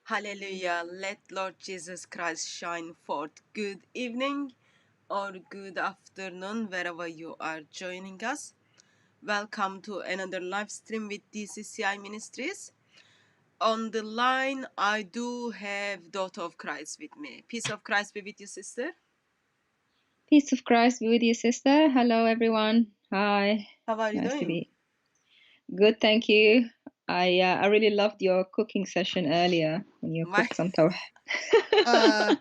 Hallelujah. Let Lord Jesus Christ shine forth. Good evening or good afternoon, wherever you are joining us. Welcome to another live stream with DCCI Ministries. On the line, I do have Daughter of Christ with me. Peace of Christ be with you, sister. Peace of Christ be with you, sister. Hello, everyone. Hi. How are you Nice to doing? be good. Thank you. I really loved your cooking session earlier when you My, cooked some tawh. I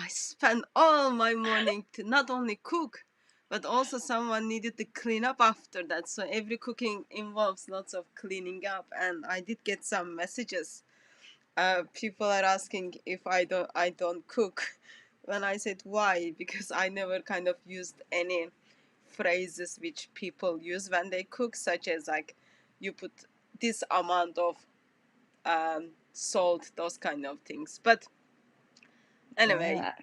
spent all my morning to not only cook, but also someone needed to clean up after that. So every cooking involves lots of cleaning up, and I did get some messages. People are asking if I don't cook. When I said why, because I never kind of used any phrases which people use when they cook, such as like you put this amount of salt, those kind of things. But anyway. Yeah.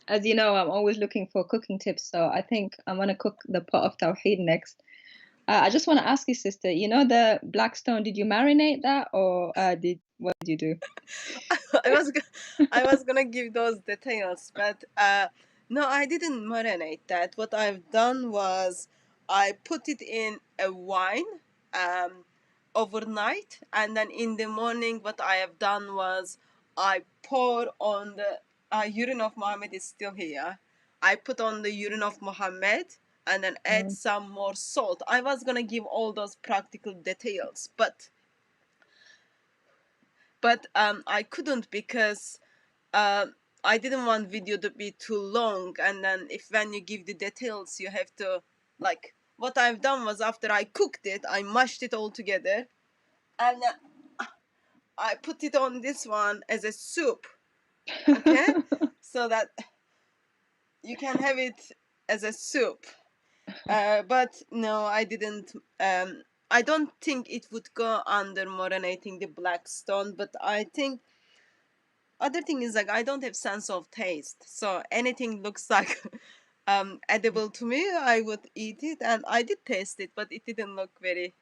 As you know, I'm always looking for cooking tips, so I think I'm gonna cook the pot of tawheed next. I just want to ask you, sister, you know the black stone, did you marinate that or what did you do? I was gonna give those details, but no, I didn't marinate that. What I've done was I put it in a wine um, overnight, and then in the morning, what I have done was I pour on the urine of Muhammad is still here. I put on the urine of Muhammad and then add Mm. some more salt. I was gonna give all those practical details, but I couldn't because uh, I didn't want video to be too long, and then if when you give the details, you have to like. What I've done was after I cooked it, I mashed it all together, and I put it on this one as a soup. Okay, so that you can have it as a soup. But no, I didn't. I don't think it would go under marinating the black stone, but I think other thing is like I don't have sense of taste, so anything looks like edible to me, I would eat it, and I did taste it, but it didn't look very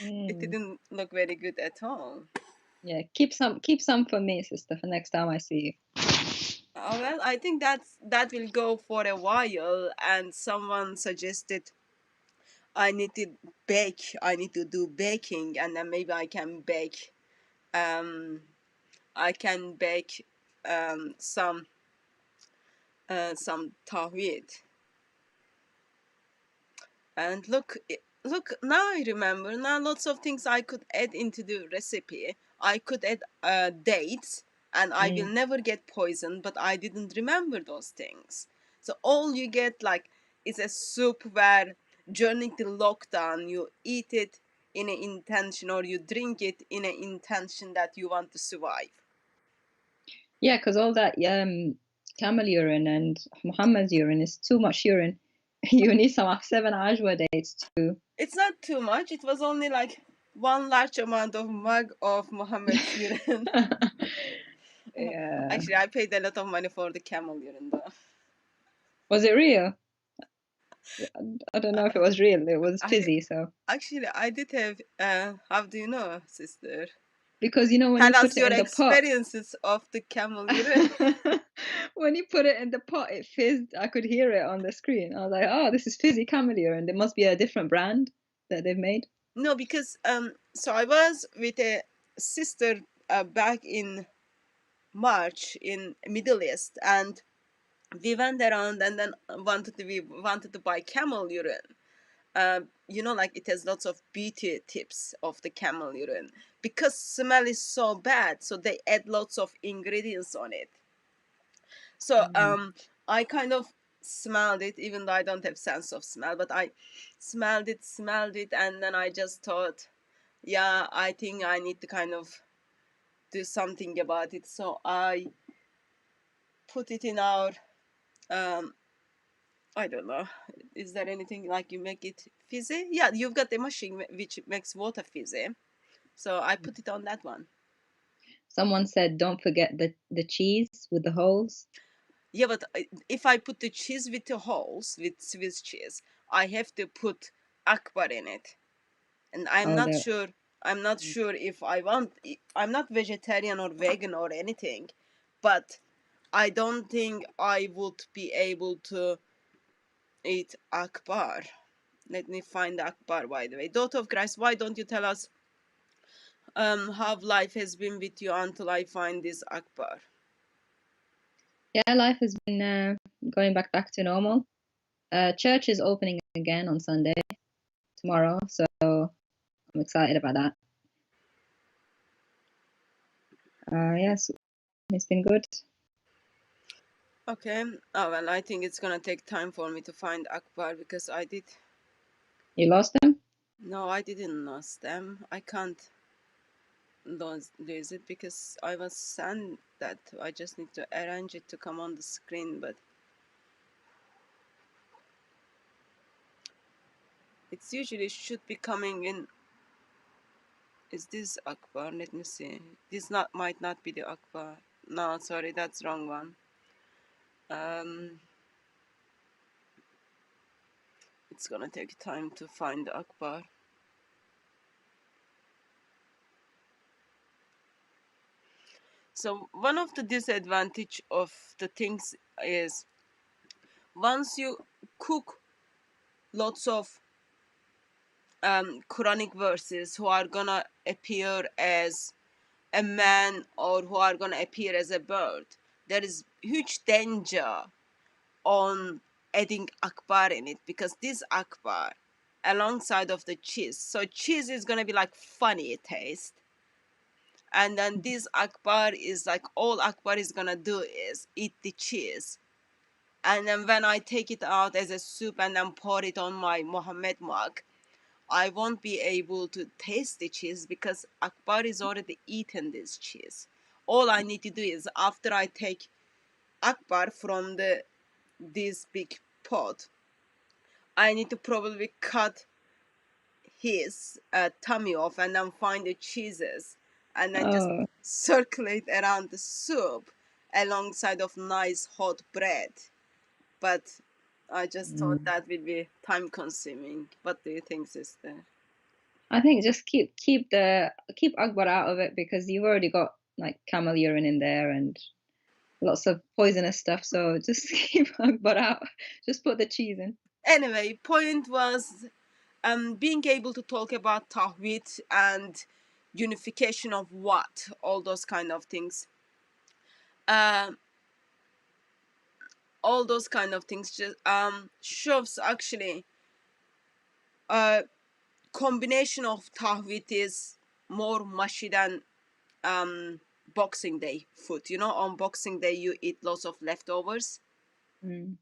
it Mm. didn't look very good at all. Yeah, keep some for me, sister, for next time I see you. Well, I think that will go for a while, and someone suggested I need to I need to do baking, and then maybe um I can bake some tahwid. And look, now I remember. Now lots of things I could add into the recipe. I could add dates, and I will Mm. never get poisoned. But I didn't remember those things. So all you get like is a soup where during the lockdown you eat it in an intention, or you drink it in an intention that you want to survive. Yeah, because all that camel urine and Muhammad's urine is too much urine. You need some 7 ajwa dates too. It's not too much. It was only like one large amount of mug of Muhammad's urine. Yeah. Actually, I paid a lot of money for the camel urine, though. Was it real? I don't know if it was real. It was I fizzy, so actually I did have. How do you know, sister? because when you Tell put us it your in the pot, experiences of the camel urine. when you put it in the pot, it fizzed. I could hear it on the screen. I was like, "Oh, this is fizzy camel urine. There must be a different brand that they've made." No, because so I was with a sister back in March in Middle East, and we went around and then we wanted to buy camel urine. Like it has lots of beauty tips of the camel urine because smell is so bad, so they add lots of ingredients on it. So Mm. I kind of smelled it, even though I don't have sense of smell, but I smelled it, and then I just thought, yeah, I think I need to kind of do something about it. So I put it in our um, I don't know. Is there anything like you make it fizzy? Yeah, you've got the machine which makes water fizzy. So I put it on that one. Someone said, "Don't forget the cheese with the holes." Yeah, but if I put the cheese with the holes, with Swiss cheese, I have to put akbar in it. And I'm Oh, not the sure. I'm not sure if I want. I'm not vegetarian or vegan or anything, but I don't think I would be able to eat Akbar. Let me find Akbar, by the way. Daughter of Christ, why don't you tell us how life has been with you until I find this Akbar? Yeah, life has been going back to normal. Church is opening again on Sunday, tomorrow, so I'm excited about that. Yes, it's been good. Okay. Oh, well, I think it's gonna take time for me to find Akbar because I did. You lost them? No, I didn't lose them. I can't lose it because I was sent that. I just need to arrange it to come on the screen, but it's usually should be coming in. Is this Akbar? Let me see. This not might not be the Akbar. No, sorry, that's wrong one. It's gonna take time to find the Akbar. So one of the disadvantage of the things is once you cook lots of Quranic verses who are gonna appear as a man or who are gonna appear as a bird, there is huge danger on adding akbar in it because this akbar alongside of the cheese, so cheese is gonna be like funny taste, and then this akbar is like all akbar is gonna do is eat the cheese, and then when I take it out as a soup and then pour it on my Mohammed mug, I won't be able to taste the cheese because Akbar is already eaten this cheese. All I need to do is after I take Akbar from this big pot, I need to probably cut his tummy off and then find the cheeses and then just Oh, circulate around the soup alongside of nice hot bread. But I just thought mm. that would be time consuming. What do you think, sister? I think just keep Akbar out of it because you've already got like camel urine in there and lots of poisonous stuff. So just keep Akbar out. Just put the cheese in. Anyway, point was being able to talk about Tawhid and unification of what, all those kind of things. Um, all those kind of things just shows actually a combination of Tawhid is more mushy than Boxing Day food. You know, on Boxing Day you eat lots of leftovers Mm.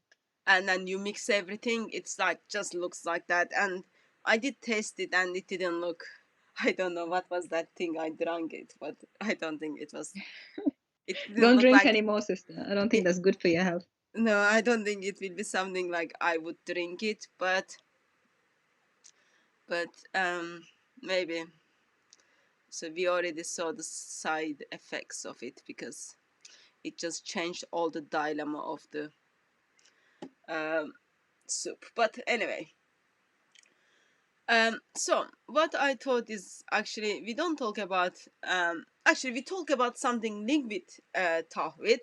and then you mix everything. It's like just looks like that. And I did taste it and it didn't look. I don't know what was that thing. I drank it, but I don't think it was. It didn't Don't look drink like. anymore, sister. I don't think It, that's good for your health. no, I don't think it will be something like I would drink it, but maybe. So we already saw the side effects of it because it just changed all the dilemma of the soup. But anyway, so what I thought is actually we don't talk about. Actually, we talk about something linked with Tawhid,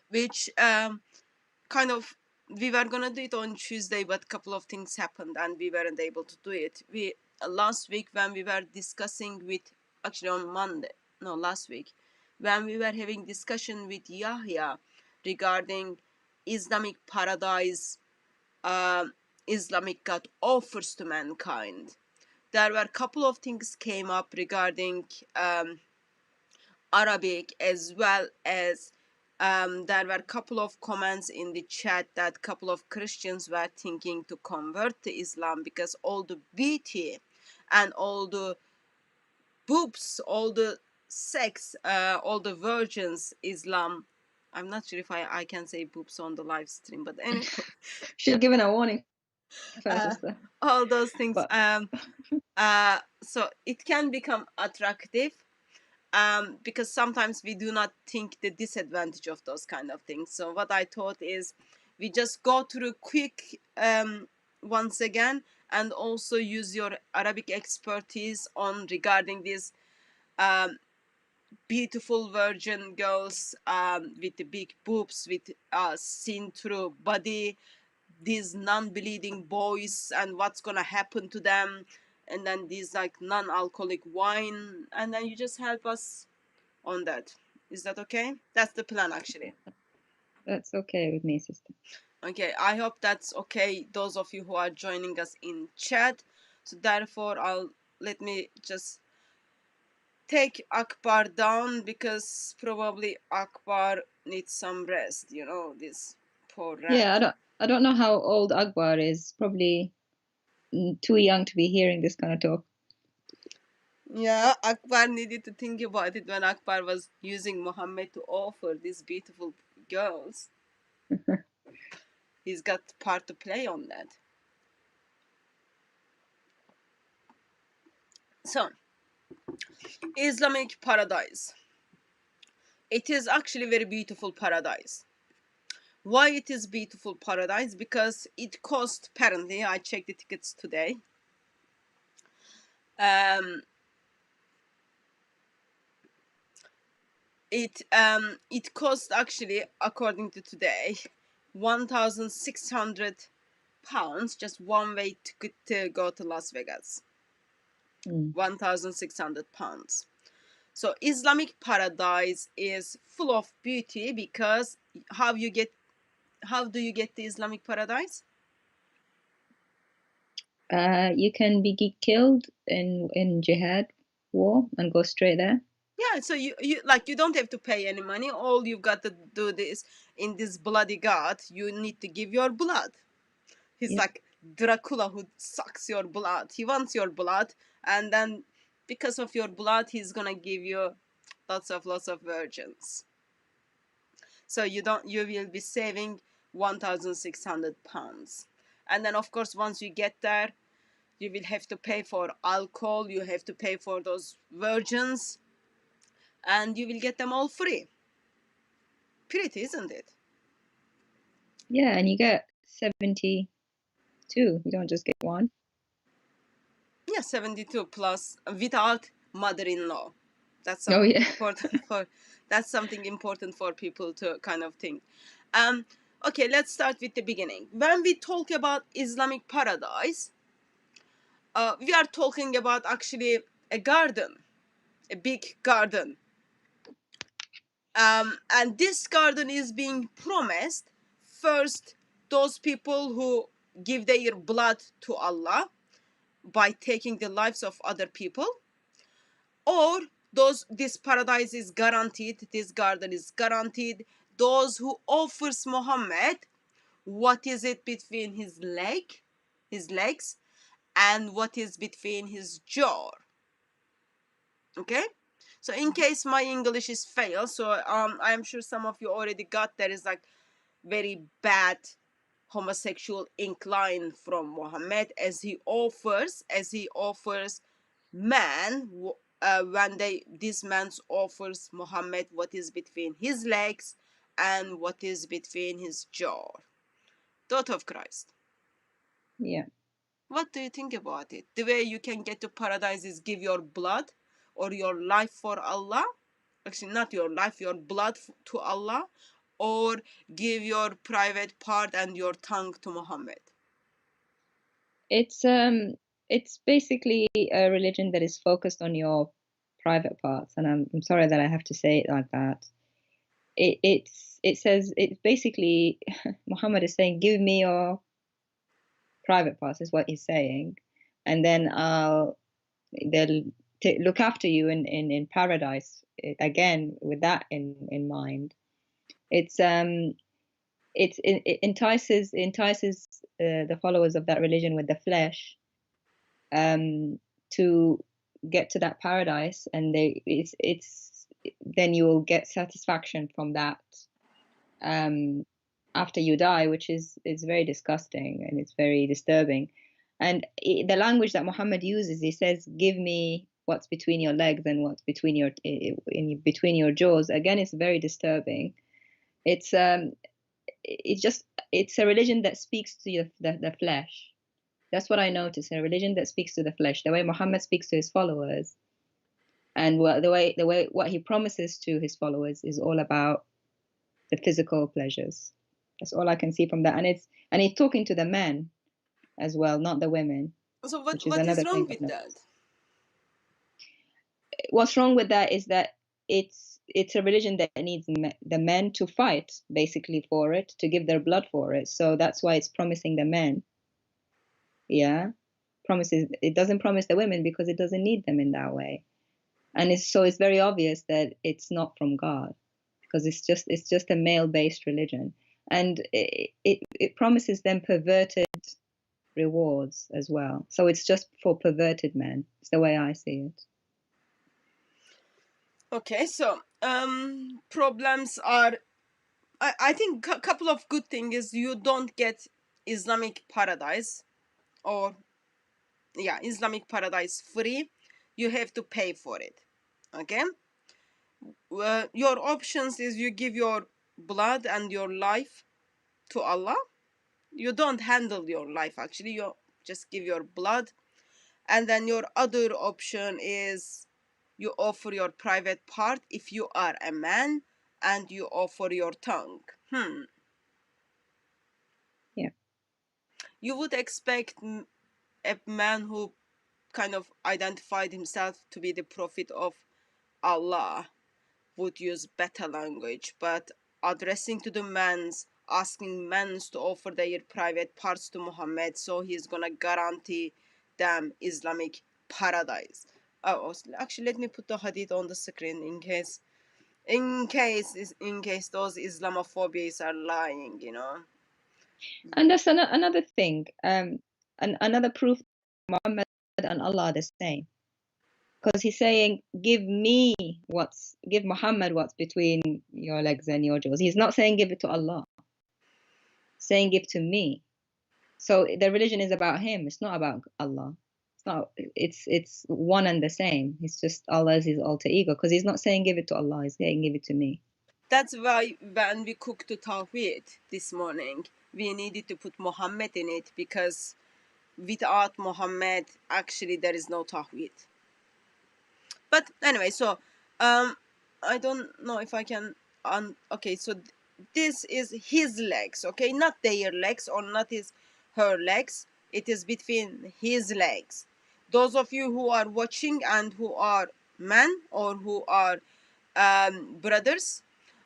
which kind of we were gonna do it on Tuesday, but a couple of things happened and we weren't able to do it. We last week when we were discussing with actually on Monday, no last week, when we were having discussion with Yahya regarding Islamic paradise, Islamic God offers to mankind. There were a couple of things came up regarding Arabic as well as there were a couple of comments in the chat that a couple of Christians were thinking to convert to Islam because all the beauty and all the boobs, all the sex, all the virgins, Islam. I'm not sure if I can say boobs on the live stream, but anyway, Should have given a warning first, uh, sister. all those things. But So it can become attractive because sometimes we do not think the disadvantage of those kind of things. So what I thought is we just go through quick once again and also use your Arabic expertise on regarding these beautiful virgin girls with the big boobs, with seen through body, these non-bleeding boys, and what's gonna happen to them, and then these like non-alcoholic wine, and then you just help us on that. Is that okay? That's the plan, actually. That's okay with me, sister. Okay, I hope that's okay, those of you who are joining us in chat. So therefore, let me just take Akbar down, because probably Akbar needs some rest, this poor rat. Yeah, I don't know how old Akbar is. Probably too young to be hearing this kind of talk. Yeah, Akbar needed to think about it when Akbar was using Muhammad to offer these beautiful girls. He's got part to play on that. So, Islamic paradise. It is actually very beautiful paradise. Why it is beautiful paradise? Because it cost, apparently, I checked the tickets today. It cost, actually, according to today, 1,600 pounds, just one way to go to Las Vegas. 1,600 pounds. So Islamic paradise is full of beauty, because how do you get the Islamic paradise? You can be killed in jihad war and go straight there. Yeah, so you don't have to pay any money. All you've got to do this in this bloody god. You need to give your blood. He's Yep. like Dracula who sucks your blood. He wants your blood, and then because of your blood, he's gonna give you lots of virgins. So you will be saving 1,600 pounds. And then of course, once you get there, you will have to pay for alcohol, you have to pay for those virgins, and you will get them all free. Pretty, isn't it? Yeah, and you get 72. You don't just get one. Yeah, 72 plus without mother-in-law. That's Oh something yeah. important for that's something important for people to kind of think. Okay, let's start with the beginning. When we talk about Islamic paradise, we are talking about actually a garden, a big garden. And this garden is being promised first those people who give their blood to Allah by taking the lives of other people, or this paradise is guaranteed, this garden is guaranteed those who offers Muhammad what is it between his legs, and what is between his jaw. Okay, so in case my English is fail, so I'm sure some of you already got there is like very bad homosexual incline from Muhammad, as he offers man, when this man offers Muhammad what is between his legs and what is between his jaw. Thought of Christ. Yeah. What do you think about it? The way you can get to paradise is give your blood or your life for Allah. Actually, not your life, your blood to Allah, or give your private part and your tongue to Muhammad. It's basically a religion that is focused on your private parts, and I'm sorry that I have to say it like that. It says it's basically Muhammad is saying, give me your private parts, is what he's saying, and then they'll look after you in paradise. Again, with that in mind, it's it entices the followers of that religion with the flesh to get to that paradise, and it's then you will get satisfaction from that um, after you die, which is very disgusting and it's very disturbing. And the language that Muhammad uses, he says, "Give me what's between your legs and what's between between your jaws." Again, it's very disturbing. It's it's just it's a religion that speaks to the flesh, That's what I notice. A religion that speaks to the flesh, the way Muhammad speaks to his followers, and the way what he promises to his followers is all about the physical pleasures. That's all I can see from that, and he's talking to the men as well, not the women, So which is what is another wrong thing I've with that? noticed. What's wrong with that is that it's a religion that needs the men to fight basically for it, to give their blood for it. So that's why it's promising the men. Yeah, promises it doesn't promise the women because it doesn't need them in that way. And it's very obvious that it's not from God because it's just a male-based religion, and it promises them perverted rewards as well. So it's just for perverted men. It's the way I see it. Okay, so problems are, I think a couple of good things is you don't get Islamic paradise, or yeah, Islamic paradise free. You have to pay for it. Okay, your options is you give your blood and your life to Allah. You don't handle your life actually. You just give your blood, and then your other option is you offer your private part if you are a man, and you offer your tongue. Yeah. You would expect a man who kind of identified himself to be the prophet of Allah would use better language, but addressing to the men's, asking men's to offer their private parts to Muhammad, so he's gonna guarantee them Islamic paradise. Oh, actually, let me put the hadith on the screen in case those Islamophobias are lying, you know. And that's another thing. And another proof Muhammad and Allah are the same. Because he's saying, give Muhammad what's between your legs and your jaws. He's not saying give it to Allah. He's saying give to me. So the religion is about him. It's not about Allah. It's one and the same. It's just Allah is his alter ego. Because he's not saying give it to Allah, he's saying give it to me. That's why when we cooked the Tawhid this morning, we needed to put Muhammad in it, because without Muhammad, actually, there is no Tawhid. But anyway, so I don't know if I can. Okay, so this is his legs, okay, not their legs or not her legs. It is between his legs. Those of you who are watching and who are men or who are brothers,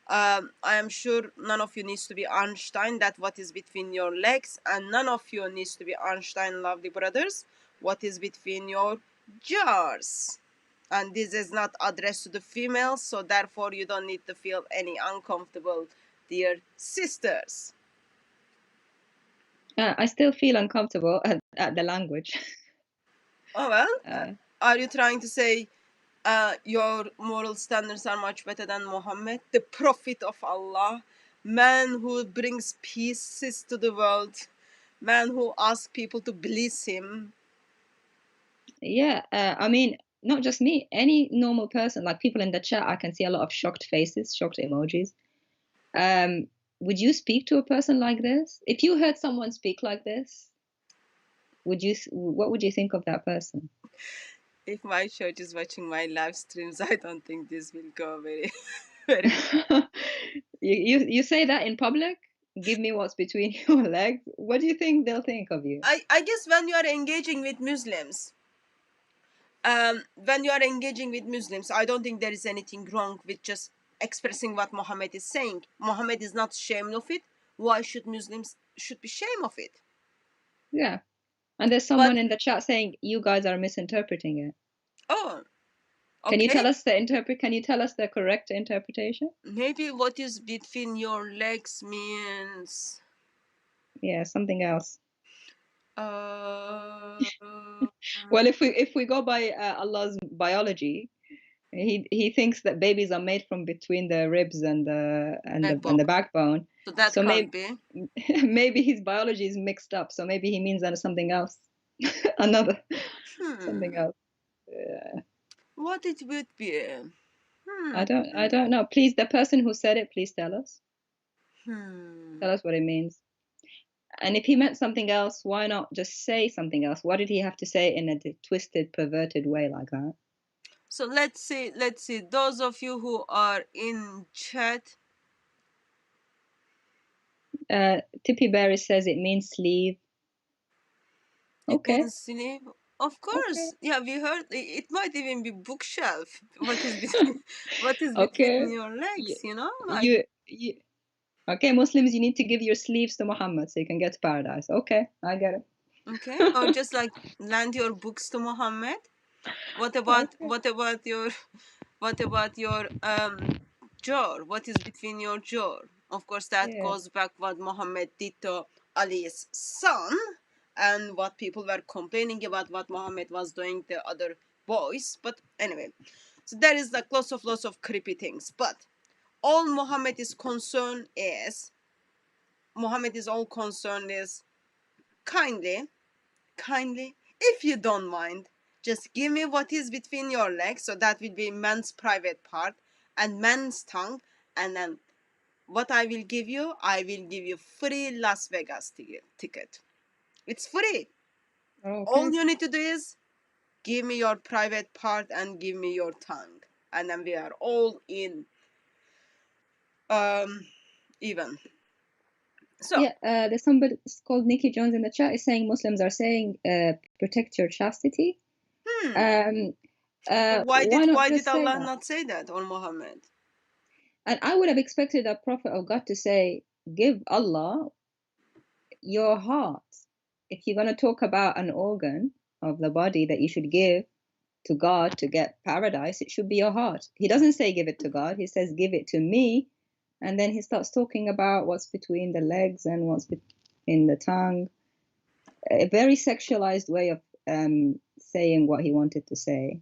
I am sure none of you needs to be Einstein. That what is between your legs, and none of you needs to be Einstein, lovely brothers. What is between your jars? And this is not addressed to the females, so therefore you don't need to feel any uncomfortable, dear sisters. I still feel uncomfortable at the language. Oh well, are you trying to say your moral standards are much better than Muhammad, the prophet of Allah, man who brings peace to the world, man who asks people to bless him? Yeah, I mean, not just me, any normal person, like people in the chat, I can see a lot of shocked faces, shocked emojis. Would you speak to a person like this? If you heard someone speak like this, what would you think of that person? If my church is watching my live streams, I don't think this will go very, very. You say that in public? Give me what's between your legs. What do you think they'll think of you? I guess when you are engaging with Muslims, I don't think there is anything wrong with just expressing what Muhammad is saying. Muhammad is not ashamed of it. Why should Muslims should be ashamed of it? Yeah. And there's someone But in the chat saying you guys are misinterpreting it. oh, Can you okay. tell us can you tell us the correct interpretation? Maybe what is between your legs means Yeah, something else. uh, Well, if we go by Allah's biology, he thinks that babies are made from between the ribs and the backbone. backbone. So that So can't maybe be. maybe his biology is mixed up. So maybe he means that something else, another something else. What it would be? I don't know. Please, the person who said it, please tell us. Tell us what it means. And if he meant something else, why not just say something else? Why did he have to say it in a twisted, perverted way like that? So let's see. Those of you who are in chat, Tippy Berry says it means sleeve. it Okay, means sleeve. Of okay, course, yeah, we heard it might even be bookshelf. What is between, what is between okay. your You, legs? You know, like you. Okay, Muslims, you need to give your sleeves to Muhammad so you can get to paradise. Okay, I get it. okay, or just like lend your books to Muhammad. Okay. What about your what about your jaw? What is between your jaw? Of course, that Yeah. goes back what Muhammad did to Ali's son, and what people were complaining about what Muhammad was doing to other boys. But anyway, so there is like lots of creepy things. But all Muhammad is all concerned is kindly kindly, if you don't mind, just give me what is between your legs, so that will be man's private part and man's tongue, and then what I will give you free Las Vegas ticket. It's free. All Okay. you need to do is give me your private part and give me your tongue, and then we are all in um even. So Yeah, there's somebody called Nikki Jones in the chat is saying Muslims are saying protect your chastity. Um, why not why did just say Allah that? not say that, or Muhammad? And I would have expected a prophet of God to say, give Allah your heart. If you're going to talk about an organ of the body that you should give to God to get paradise, it should be your heart. He doesn't say give it to God, he says give it to me. And then he starts talking about what's between the legs and what's in the tongue. A very sexualized way of saying what he wanted to say.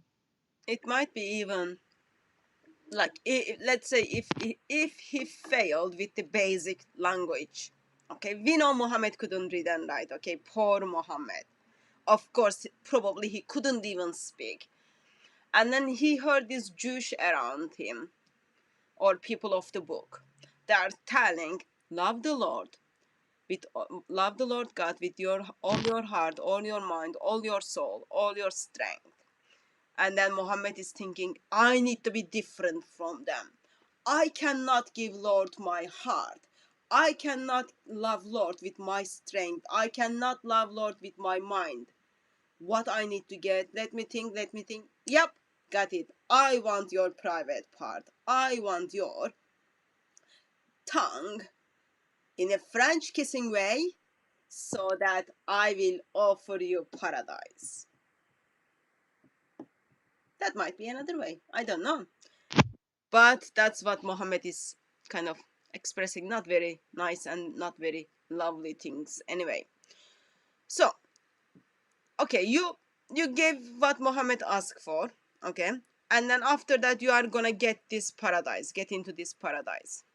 It might be even like let's say if he failed with the basic language. Okay, we know Muhammad couldn't read and write. Okay, poor Muhammad. Of course, probably he couldn't even speak. And then he heard these Jews around him, or people of the book. They are telling, love the Lord with love the Lord God with your all your heart, all your mind, all your soul, all your strength. And then Muhammad is thinking, I need to be different from them. I cannot give Lord my heart. I cannot love Lord with my strength. I cannot love Lord with my mind. What I need to get, let me think, let me think. Yep, got it. I want your private part. I want your tongue in a French kissing way, so that I will offer you paradise. That might be another way. I don't know. But that's what Mohammed is kind of expressing. Not very nice and not very lovely things anyway. So, okay, you gave what Mohammed asked for, okay? And then after that you are gonna get this paradise, get into this paradise.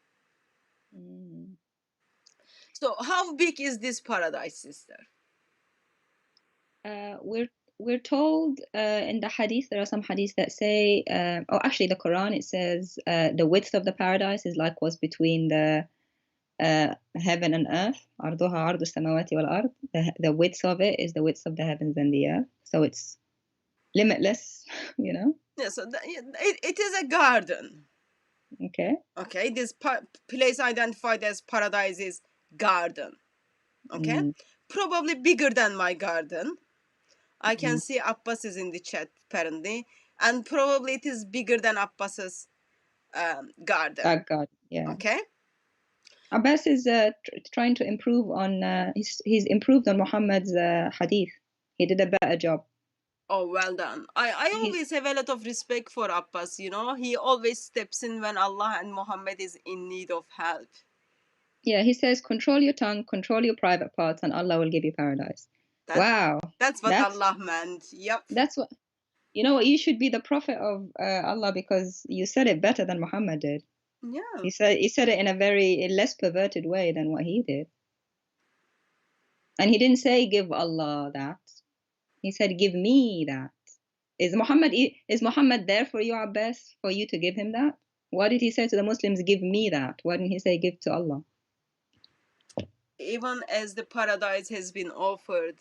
Mm. So how big is this paradise, sister? We're told in the hadith, there are some hadiths that say, oh, actually, the Quran, it says the width of the paradise is like what's between the heaven and earth. عرضها عرض السماوات والأرض. The width of it is the width of the heavens and the earth. So it's limitless, you know? Yeah, so it is a garden. Okay. Okay, this place identified as paradise is garden. Okay, Mm, probably bigger than my garden. I can mm. see Abbas is in the chat apparently, and probably it is bigger than Abbas's garden. That God, yeah. Okay. Abbas is trying to improve on, he's improved on Muhammad's hadith. He did a better job. Oh, well done. I He's always have a lot of respect for Abbas. You know, he always steps in when Allah and Muhammad is in need of help. Yeah, he says, control your tongue, control your private parts, and Allah will give you paradise. That Wow. that's what That's Allah meant. Yep. that's what you know what, you should be the prophet of Allah because you said it better than Muhammad did. Yeah. He said it in a very less perverted way than what he did. And he didn't say give Allah that. He said give me that. Is Muhammad there for you, Abbas, for you to give him that? Why did he say to the Muslims, give me that? Why didn't he say give to Allah? even as the paradise has been offered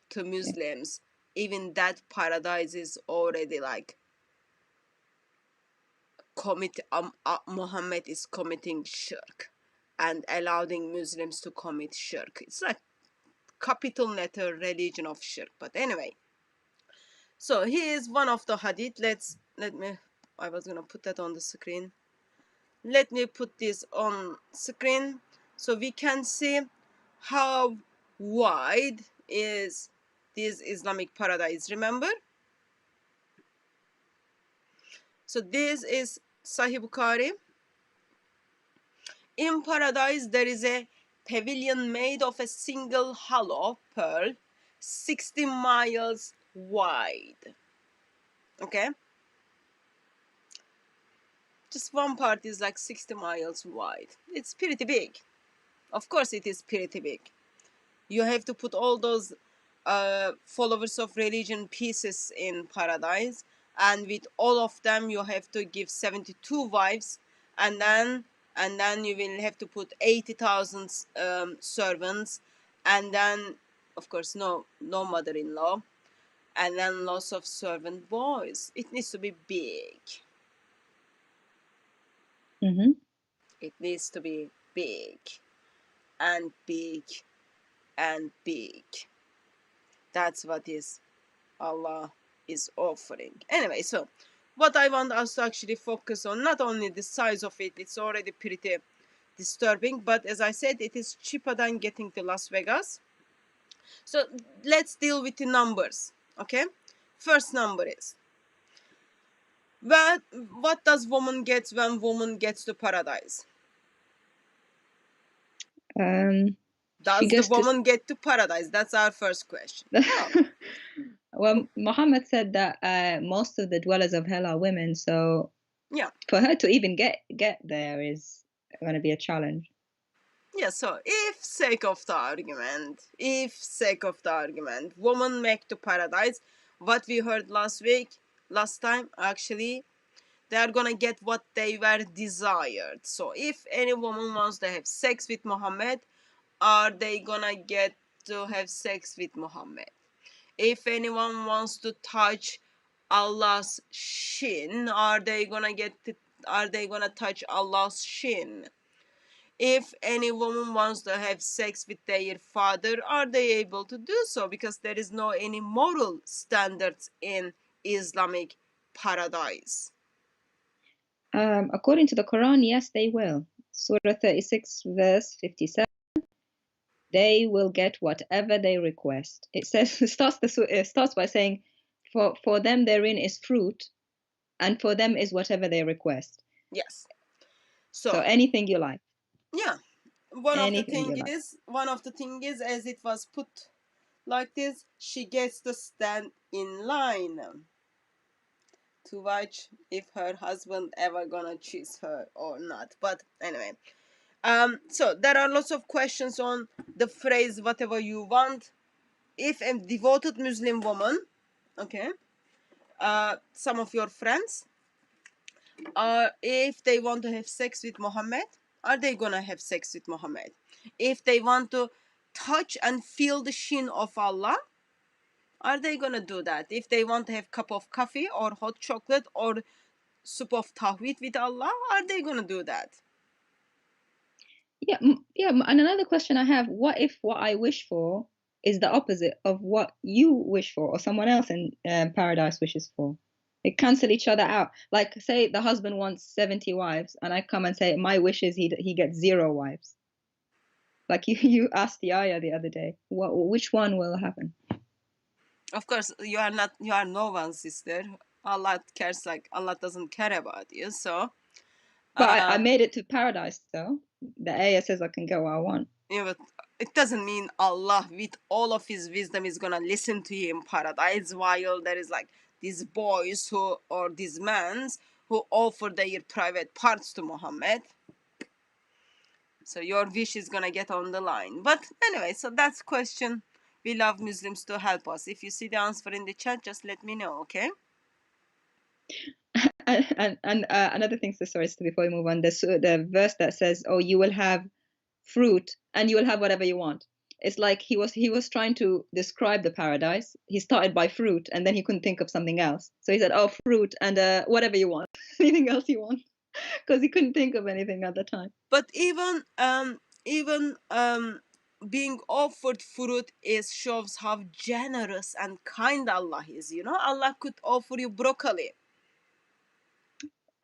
to Muslims, even that paradise is already like Muhammad is committing shirk and allowing Muslims to commit shirk. It's like capital letter religion of shirk. But anyway, so here is one of the hadith. I was gonna put that on the screen. Let me put this on screen so we can see how wide is this Islamic paradise. Remember? So this is Sahih Bukhari. In paradise there is a pavilion made of a single hollow pearl 60 miles wide. Okay? Just one part is like 60 miles wide. It's pretty big. Of course it is pretty big. You have to put all those followers of religion pieces in paradise, and with all of them you have to give 72 wives, and then you will have to put 80,000 servants, and then of course no mother-in-law, and then lots of servant boys. It needs to be big. Mm-hmm. It needs to be big and big and big. That's what is Allah is offering. Anyway, so what I want us to actually focus on, not only the size of it, it's already pretty disturbing, but as I said, it is cheaper than getting to Las Vegas. So let's deal with the numbers, okay? First number is, what does woman get when woman gets to paradise? She Does the gets to. woman get to paradise? That's our first question. Oh, Well, Muhammad said that most of the dwellers of hell are women, so yeah. for her to even get there is going to be a challenge. Yeah, so if sake of the argument, woman make to paradise, what we heard last time actually, they are gonna get what they were desired. So if any woman wants to have sex with Muhammad, are they gonna get to have sex with Muhammad? If anyone wants to touch Allah's shin, are they gonna touch Allah's shin? If any woman wants to have sex with their father, are they able to do so? Because there is no any moral standards in Islamic paradise. According to the Quran, yes, they will. Surah 36, verse 57. They will get whatever they request. It says it starts by saying, for them therein is fruit, and for them is whatever they request. Yes. So anything you like. Yeah. One of the Anything thing you like. is, as it was put like this, she gets to stand in line to watch if her husband ever gonna choose her or not. But anyway, so there are lots of questions on the phrase whatever you want. If a devoted Muslim woman, okay, some of your friends, if they want to have sex with Muhammad, are they gonna have sex with Muhammad? If they want to touch and feel the shin of Allah, are they gonna do that? If they want to have cup of coffee or hot chocolate or soup of tawhid with Allah, are they gonna do that? Yeah, yeah. And another question I have: what if what I wish for is the opposite of what you wish for, or someone else in paradise wishes for? They cancel each other out. Like, say the husband wants 70 wives, and I come and say my wish is he gets 0 wives. Like you asked the ayah the other day, which one will happen? Of course, you are no one, sister. Allah cares, like Allah doesn't care about you. So, But I made it to paradise, though. The ayah says I can get what I want. yeah, but it doesn't mean Allah, with all of His wisdom, is gonna listen to you in paradise. While there is like these boys or these men who offer their private parts to Muhammad. So your wish is gonna get on the line. But anyway, so that's question. We love Muslims to help us. If you see the answer in the chat, just let me know, okay? And another thing, so sorry, before we move on, the verse that says, "Oh, you will have fruit, and you will have whatever you want. It's like he was trying to describe the paradise. He started by fruit, and then he couldn't think of something else. So he said, "Oh, fruit and whatever you want, anything else you want," because he couldn't think of anything at the time. But even being offered fruit is shows how generous and kind Allah is. You know, Allah could offer you broccoli.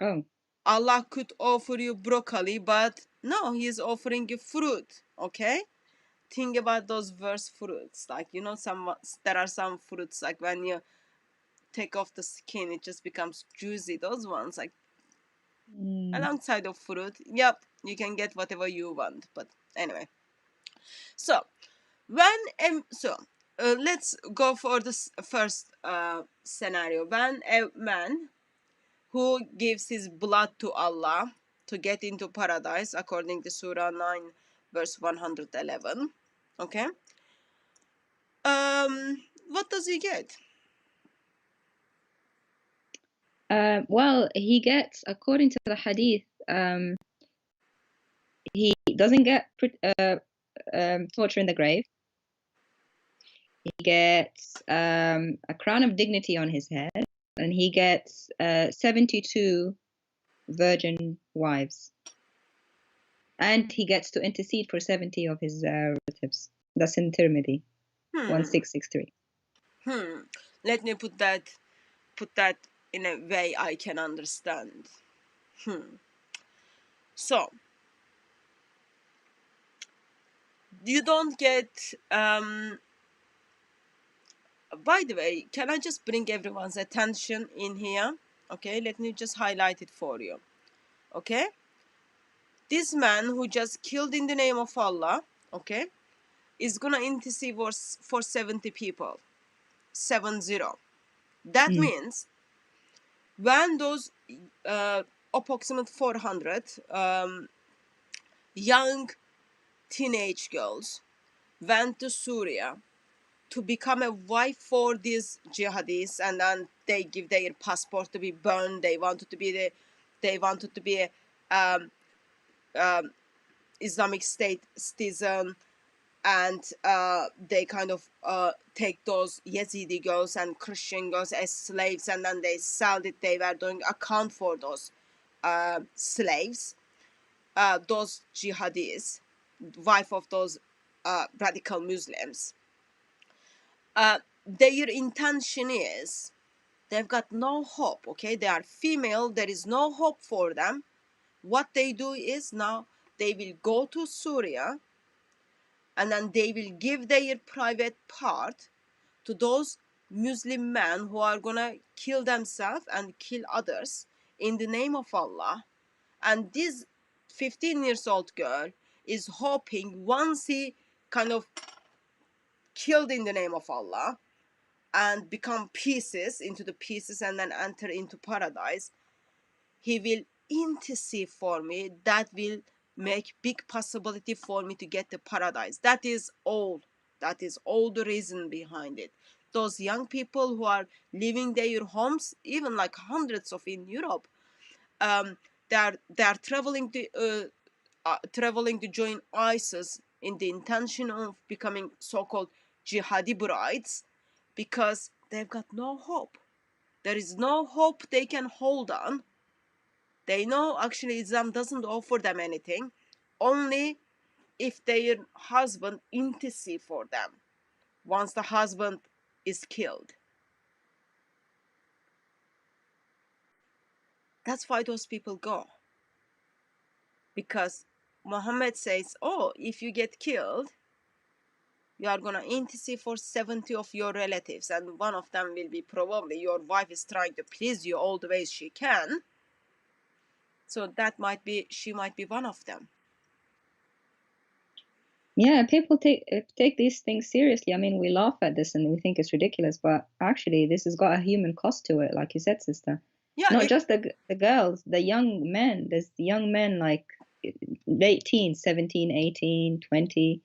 Oh, Allah could offer you broccoli, but no, He is offering you fruit. Okay, think about those worst fruits. Like, you know, there are some fruits like when you take off the skin, it just becomes juicy. Those ones, like alongside of fruit, yep, you can get whatever you want. But anyway, so let's go for this first scenario. When a man who gives his blood to Allah to get into paradise, according to Surah 9, verse 111. Okay. What does he get? well, he gets, according to the hadith, he doesn't get torture in the grave. He gets a crown of dignity on his head, and he gets 72 virgin wives. And he gets to intercede for 70 of his relatives. That's in Tirmidhi, 1663. Let me put that in a way I can understand. So you don't get by the way, can I just bring everyone's attention in here? Okay, let me just highlight it for you. Okay, this man who just killed in the name of Allah, okay, is gonna intercede for 70 people. 70. That means when those approximate 400 young teenage girls went to Syria to become a wife for these jihadists, and then they give their passport to be burned. They wanted to be Islamic State citizen, and they kind of take those Yazidi girls and Christian girls as slaves, and then they sell it. They were doing account for those slaves, those jihadis, wife of those radical Muslims. Their intention is they've got no hope. Okay, they are female. There is no hope for them. What they do is now they will go to Syria, and then they will give their private part to those Muslim men who are gonna kill themselves and kill others in the name of Allah. And this 15 years old girl is hoping once he kind of killed in the name of Allah and become pieces into the pieces and then enter into paradise, he will intercede for me. That will make big possibility for me to get the paradise. That is all the reason behind it. Those young people who are leaving their homes, even like hundreds of in Europe, they're traveling to join ISIS in the intention of becoming so-called jihadi brides, because they've got no hope. There is no hope they can hold on. They know actually Islam doesn't offer them anything, only if their husband intercede for them once the husband is killed. That's why those people go. Because Muhammad says, oh, if you get killed, you are going to intercede for 70 of your relatives, and one of them will be probably your wife is trying to please you all the ways she can. So she might be one of them. Yeah, people take these things seriously. I mean, we laugh at this and we think it's ridiculous, but actually, this has got a human cost to it, like you said, sister. Yeah, not just the girls, the young men. There's young men like late teens, 17, 18, 20.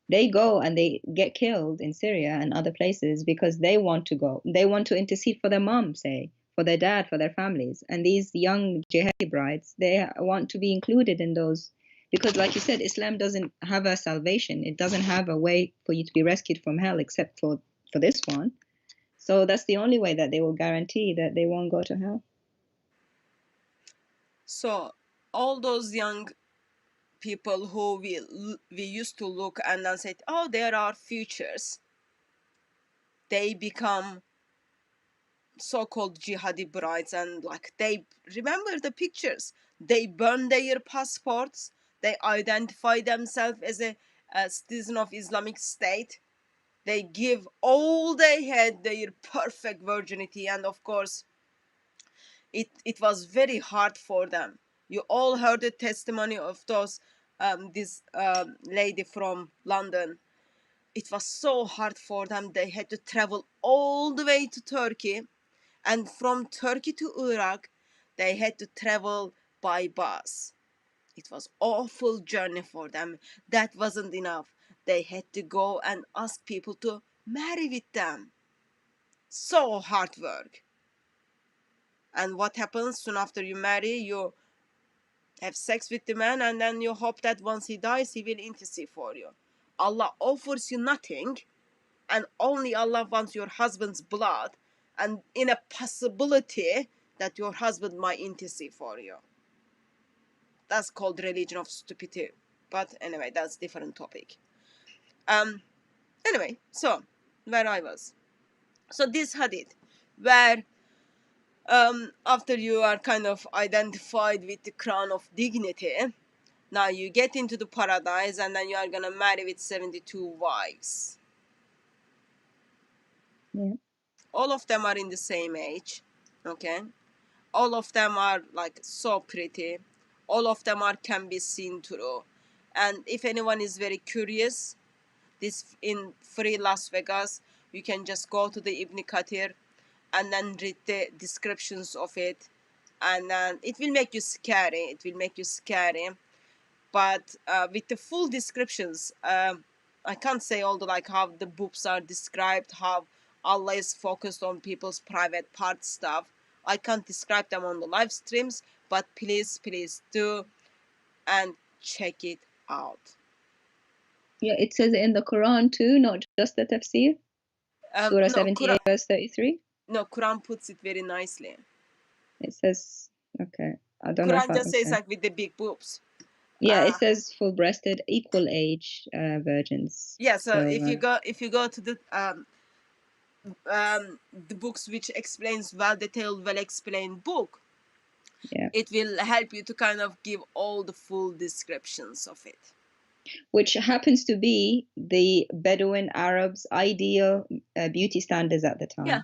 They go and they get killed in Syria and other places because they want to go. They want to intercede for their mom, say, for their dad, for their families. And these young jihadi brides, they want to be included in those because like you said, Islam doesn't have a salvation. It doesn't have a way for you to be rescued from hell except for this one. So that's the only way that they will guarantee that they won't go to hell. So all those young people who we used to look and then said, oh, there are futures, they become so-called jihadi brides, and like they remember the pictures, they burn their passports, they identify themselves as a citizen of Islamic State, they give all they had, their perfect virginity, and of course it was very hard for them. You all heard the testimony of those this lady from London. It was so hard for them. They had to travel all the way to Turkey, and from Turkey to Iraq they had to travel by bus. It was awful journey for them. That wasn't enough. They had to go and ask people to marry with them. So hard work. And what happens soon after you marry? You have sex with the man, and then you hope that once he dies, he will intercede for you. Allah offers you nothing, and only Allah wants your husband's blood, and in a possibility that your husband might intercede for you. That's called religion of stupidity. But anyway, that's different topic. Anyway, so where I was. So this hadith, where after you are kind of identified with the crown of dignity, now you get into the paradise, and then you are gonna marry with 72 wives. Yeah. All of them are in the same age, okay? All of them are like so pretty. All of them are can be seen through. And if anyone is very curious, this in free Las Vegas, you can just go to the Ibn Kathir and then read the descriptions of it, and then it will make you scary. It will make you scary. But with the full descriptions, I can't say all the like how the boobs are described, how Allah is focused on people's private part stuff. I can't describe them on the live streams, but please do and check it out. Yeah, it says it in the Quran too, not just the tafsir. Surah No, 78, verse 33. No, Quran puts it very nicely. It says, okay, I don't know if Quran I just says understand. like with the big boobs. Yeah, it says full-breasted, equal age virgins. Yeah, so if you go to the books which explains well detailed, well explained book, yeah, it will help you to kind of give all the full descriptions of it. which happens to be the Bedouin Arabs' ideal beauty standards at the time. Yeah.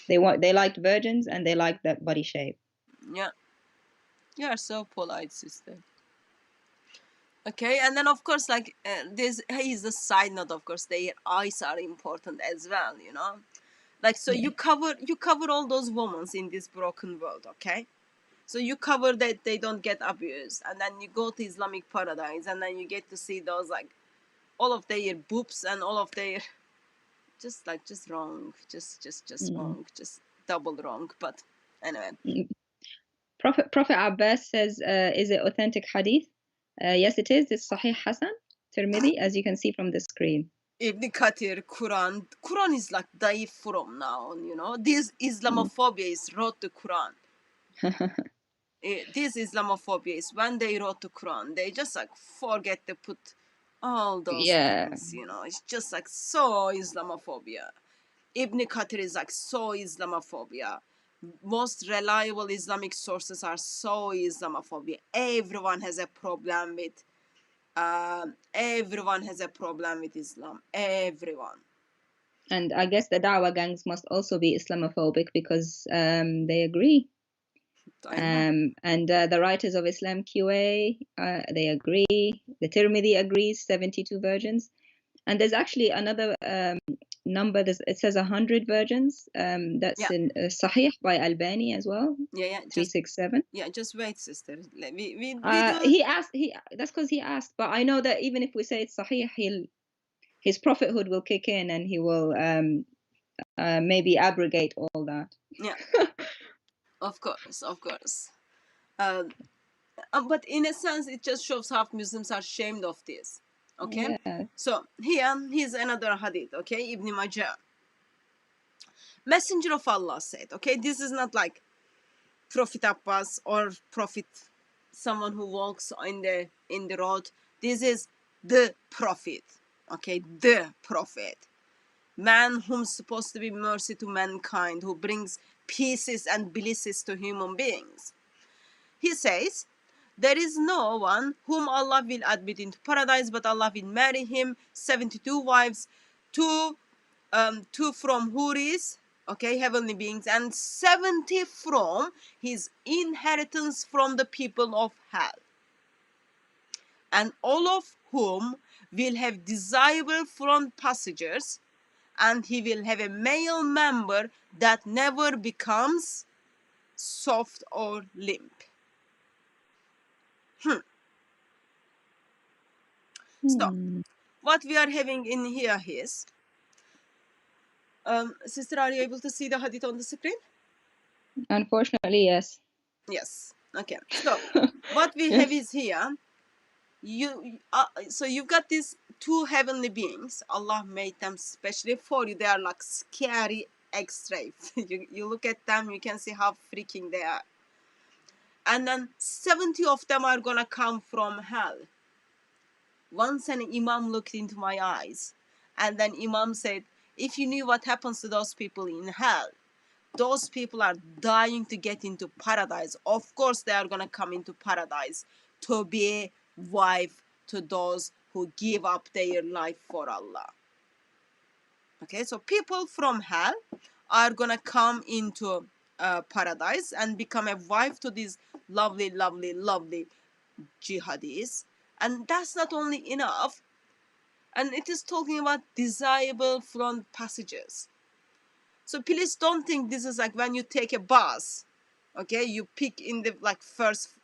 They liked virgins, and they liked that body shape. Yeah. You are so polite, sister. Okay, and then of course, like this is a side note. Of course, their eyes are important as well. You know, like so Yeah. you cover all those women in this broken world. Okay, so you cover that they don't get abused, and then you go to Islamic paradise, and then you get to see those like all of their boobs and all of their just wrong, just wrong, just double wrong. But anyway. Prophet Abbas says, is it authentic hadith? Yes, it is. It's Sahih Hasan Tirmidhi, as you can see from the screen. Ibn Kathir, Quran is like daif from now on, you know. This Islamophobia is wrote the Quran. This Islamophobia is when they wrote the Quran, they just like forget to put all those things, you know. It's just like so Islamophobia. Ibn Kathir is like so Islamophobia. Most reliable Islamic sources are so Islamophobia. Everyone has a problem with Islam. Everyone. And I guess the Dawah gangs must also be Islamophobic because they agree. And the writers of Islam QA, they agree. The Tirmidhi agrees, 72 virgins. And there's actually another number. It says 100 virgins. That's in Sahih by Albani as well. Yeah. 367. Yeah, just wait, sister. We He asked. That's because he asked. But I know that even if we say it's Sahih, his prophethood will kick in, and he will maybe abrogate all that. Yeah. Of course. But in a sense, it just shows how Muslims are ashamed of this. Okay, Yeah. so here's another hadith. Okay, Ibn Majah. Messenger of Allah said, okay, this is not like Prophet Abbas or Prophet, someone who walks in the road. This is the Prophet. Okay, the Prophet. Man who's supposed to be mercy to mankind, who brings peace and blisses to human beings. He says, there is no one whom Allah will admit into paradise, but Allah will marry him 72 wives, two, two from Huris, okay, heavenly beings, and 70 from his inheritance from the people of hell. And all of whom will have desirable front passages, and he will have a male member that never becomes soft or limp. So, what we are having in here is, sister, are you able to see the hadith on the screen? Unfortunately, yes. Yes. Okay. So, what we have is here, so you've got these two heavenly beings. Allah made them specially for you. They are like scary X-rays. you look at them, you can see how freaking they are. And then 70 of them are gonna come from hell. Once an imam looked into my eyes, and then imam said, if you knew what happens to those people in hell, those people are dying to get into paradise. Of course they are going to come into paradise to be wife to those who give up their life for Allah. Okay, so people from hell are going to come into paradise and become a wife to these lovely, lovely, lovely jihadis. And that's not only enough. And it is talking about desirable front passages. So please don't think this is like when you take a bus, okay, you pick in the like first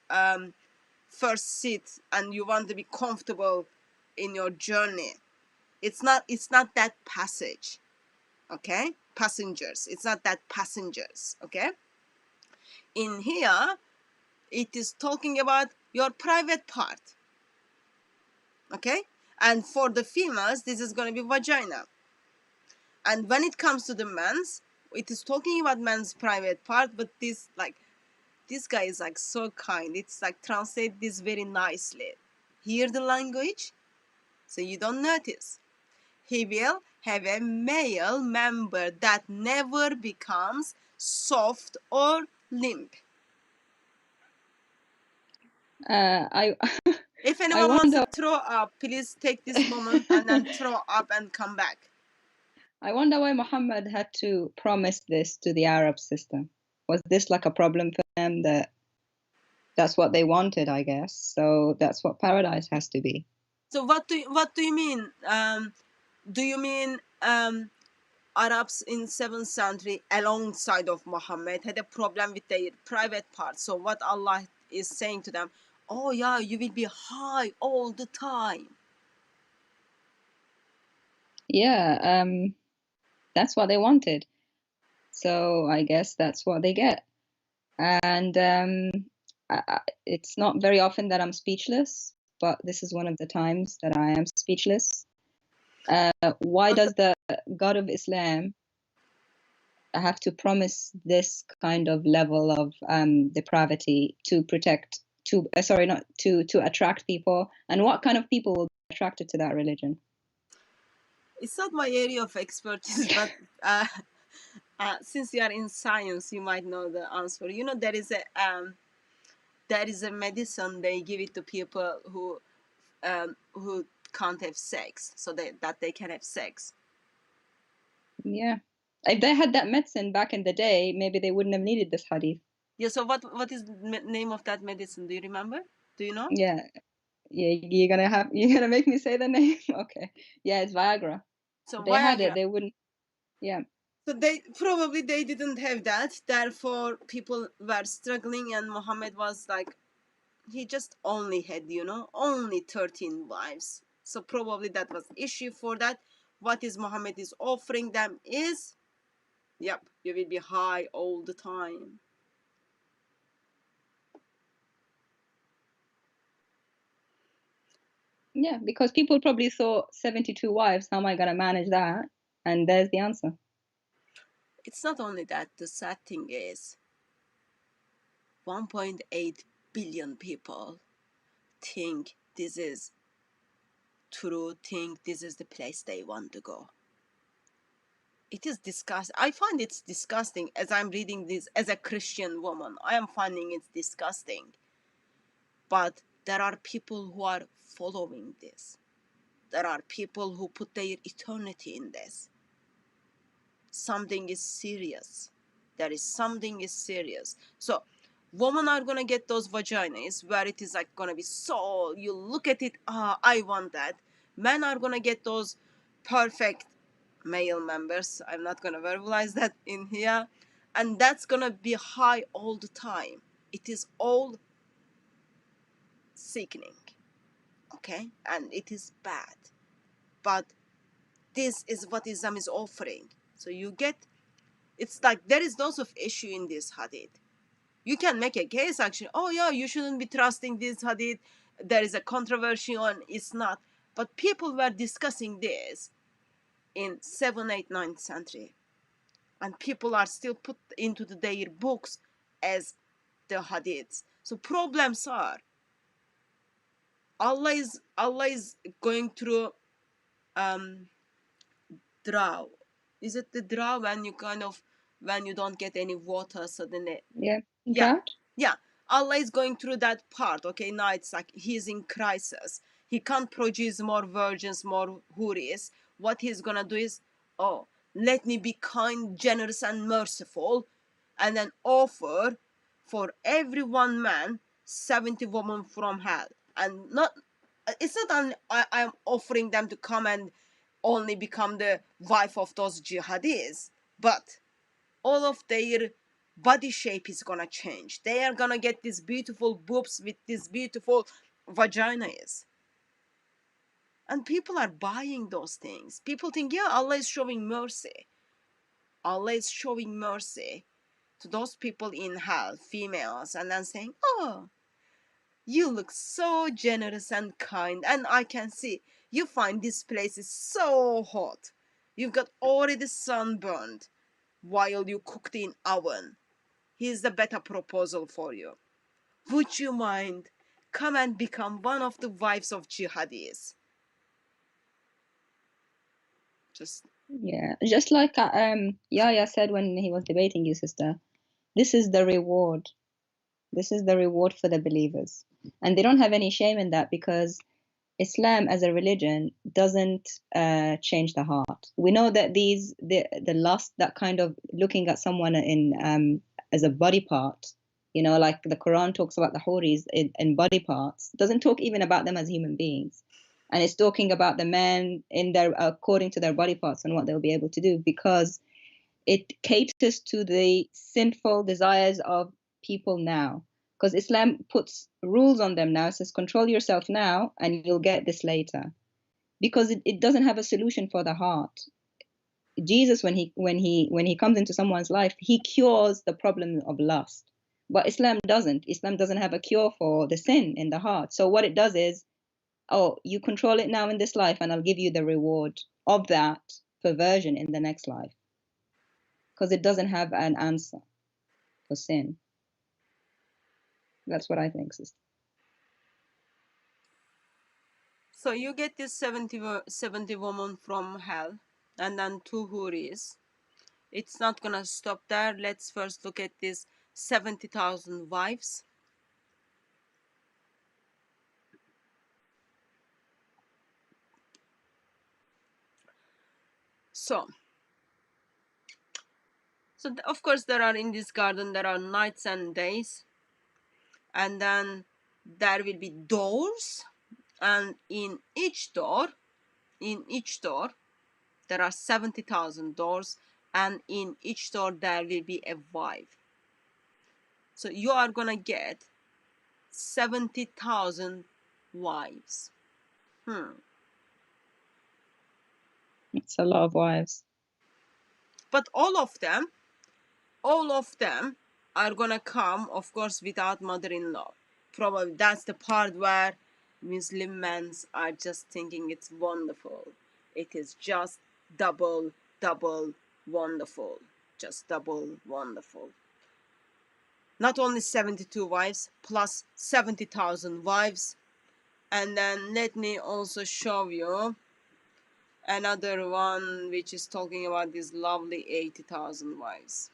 seat and you want to be comfortable in your journey. It's not that passage, okay? Passengers. It's not that passengers, okay? In here, it is talking about your private part, okay? And for the females, this is going to be vagina. And when it comes to the men's, it is talking about men's private part, but this guy is like so kind. It's like translate this very nicely. Hear the language, so you don't notice. He will have a male member that never becomes soft or limp. I If I anyone wants to wonder throw up, please take this moment and then throw up and come back. I wonder why Muhammad had to promise this to the Arab system. Was this like a problem for them that that's what they wanted, I guess? So that's what paradise has to be. So what do you mean? Do you mean Arabs in 7th century alongside of Muhammad had a problem with their private parts? So what Allah is saying to them, oh yeah, you will be high all the time. Yeah, that's what they wanted. So I guess that's what they get. And it's not very often that I'm speechless, but this is one of the times that I am speechless. Why does the God of Islam have to promise this kind of level of depravity to protect, to sorry, not to attract people? And what kind of people will be attracted to that religion? It's not my area of expertise, but since you are in science, you might know the answer. You know, there is a medicine they give it to people who can't have sex, so that they can have sex. Yeah. If they had that medicine back in the day, maybe they wouldn't have needed this hadith. Yeah. So what is the name of that medicine? Do you remember? Do you know? Yeah. Yeah, you're gonna make me say the name. Okay. Yeah, it's Viagra. So If they had Viagra. it, they wouldn't. Yeah. So they didn't have that. Therefore, people were struggling, and Muhammad was like, he just only had, only 13 wives. So probably that was issue for that. What is Muhammad is offering them is, yep, you will be high all the time. Yeah, because people probably thought 72 wives, how am I going to manage that? And there's the answer. It's not only that, the sad thing is 1.8 billion people think this is true, think this is the place they want to go. It is disgusting. I find it's disgusting as I'm reading this as a Christian woman. I am finding it disgusting. But there are people who are following this. There are people who put their eternity in this. Something is serious. There is something is serious. So women are gonna get those vaginas where it is like gonna be so, you look at it, I want that. Men are gonna get those perfect male members. I'm not gonna verbalize that in here. And that's gonna be high all the time. It is all sickening. Okay? And it is bad. But this is what Islam is offering. So you get, it's like there is lots of issue in this hadith. You can make a case actually, oh yeah, you shouldn't be trusting this hadith. There is a controversy on it's not. But people were discussing this in 7th, 8th, 9th century. And people are still put into their books as the hadiths. So problems are Allah is going through drought. Is it the drought when you kind of when you don't get any water suddenly? Yeah, Yeah, drought. yeah. Allah is going through that part. Okay, now it's like he's in crisis. He can't produce more virgins, more huris. What he's gonna do is, oh, let me be kind, generous, and merciful, and then offer for every one man 70 women from hell. And not, it's not only I'm offering them to come and only become the wife of those jihadis, but all of their body shape is gonna change. They are gonna get these beautiful boobs with these beautiful vaginas. And people are buying those things. People think, yeah, Allah is showing mercy. Allah is showing mercy to those people in hell, females, and then saying, oh, you look so generous and kind, and I can see you find this place is so hot. You've got already sunburned while you cooked in oven. Here's the better proposal for you. Would you mind come and become one of the wives of jihadis? Just Yeah, just like Yahya said when he was debating you, sister, this is the reward. This is the reward for the believers. And they don't have any shame in that because Islam as a religion doesn't change the heart. We know that the lust, that kind of looking at someone in as a body part, like the Quran talks about the Houris in body parts, doesn't talk even about them as human beings. And it's talking about the men in their according to their body parts and what they'll be able to do because it caters to the sinful desires of people now. Because Islam puts rules on them now. It says control yourself now and you'll get this later. Because it doesn't have a solution for the heart. Jesus, when he comes into someone's life, he cures the problem of lust. But Islam doesn't. Islam doesn't have a cure for the sin in the heart. So what it does is, oh, you control it now in this life, and I'll give you the reward of that perversion in the next life. Because it doesn't have an answer for sin. That's what I think, sister. so you get this 70 women from hell and then two huris. It's not gonna stop there. Let's first look at this 70,000 wives. So of course there are in this garden there are nights and days, and then there will be doors, and in each door there are 70,000 doors, and in each door there will be a wife. So you are gonna get 70,000 wives. It's a lot of wives. But all of them are gonna come, of course, without mother-in-law. Probably that's the part where Muslim men are just thinking it's wonderful. It is just double, double wonderful. Just double wonderful. Not only 72 wives, plus 70,000 wives. And then let me also show you another one which is talking about these lovely 80,000 wives.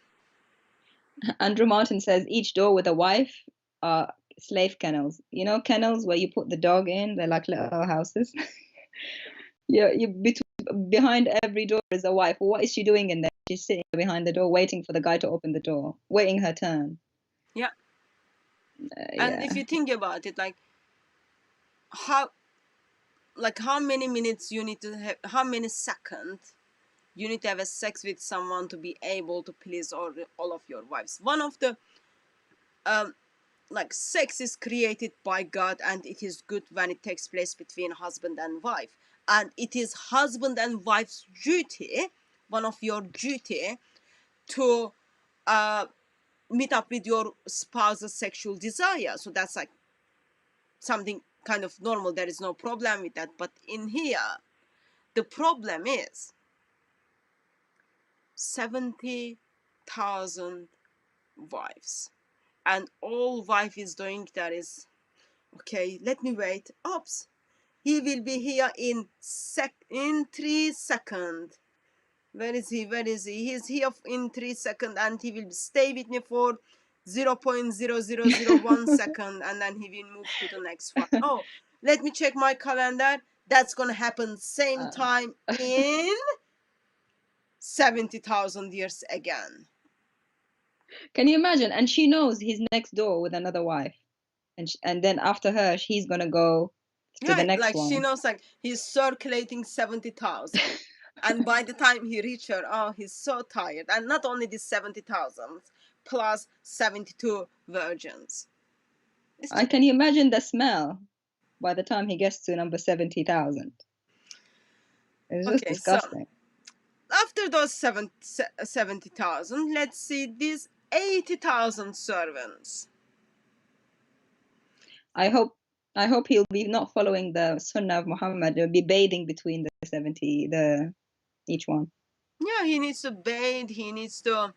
Andrew Martin says each door with a wife are slave kennels. You know, kennels where you put the dog in, they're like little houses. Behind every door is a wife. What is she doing in there? She's sitting behind the door waiting for the guy to open the door, waiting her turn. Yeah. And Yeah. if you think about it, how many minutes you need to have, how many seconds you need to have a sex with someone to be able to please all of your wives. One of the sex is created by God, and it is good when it takes place between husband and wife, and it is husband and wife's duty, one of your duty, to meet up with your spouse's sexual desire. So that's like something kind of normal. There is no problem with that. But in here, the problem is 70,000 wives, and all wife is doing that is, okay, let me wait. Oops, he will be here in 3 seconds. Where is he? Where is he? He's here in 3 seconds, and he will stay with me for 0.0001 second, and then he will move to the next one. Oh, let me check my calendar. That's gonna happen same time in 70,000 years again. Can you imagine? And she knows he's next door with another wife, and then after her, he's gonna go to the Yeah, next like she one. knows, like he's circulating 70,000, and by the time he reaches her, oh, he's so tired. And not only this 70,000 plus 72 virgins. Can you imagine the smell by the time he gets to number 70,000? It's just Okay, so disgusting. after those 70,000, let's see these 80,000 servants. I hope he'll be not following the Sunnah of Muhammad. He'll be bathing between each one. Yeah, he needs to bathe, he needs to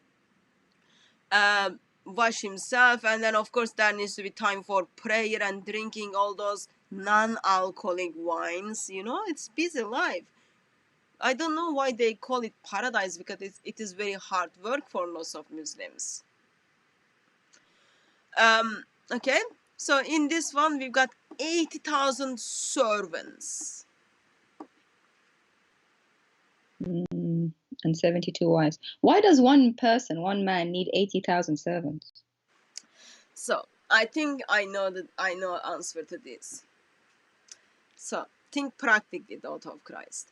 wash himself, and then of course there needs to be time for prayer and drinking all those non-alcoholic wines. It's busy life. I don't know why they call it paradise, because it is very hard work for lots of Muslims. Okay, so in this one we've got 80,000 servants. And 72 wives. Why does one man, need 80,000 servants? So I think I know answer to this. So think practically, daughter of Christ.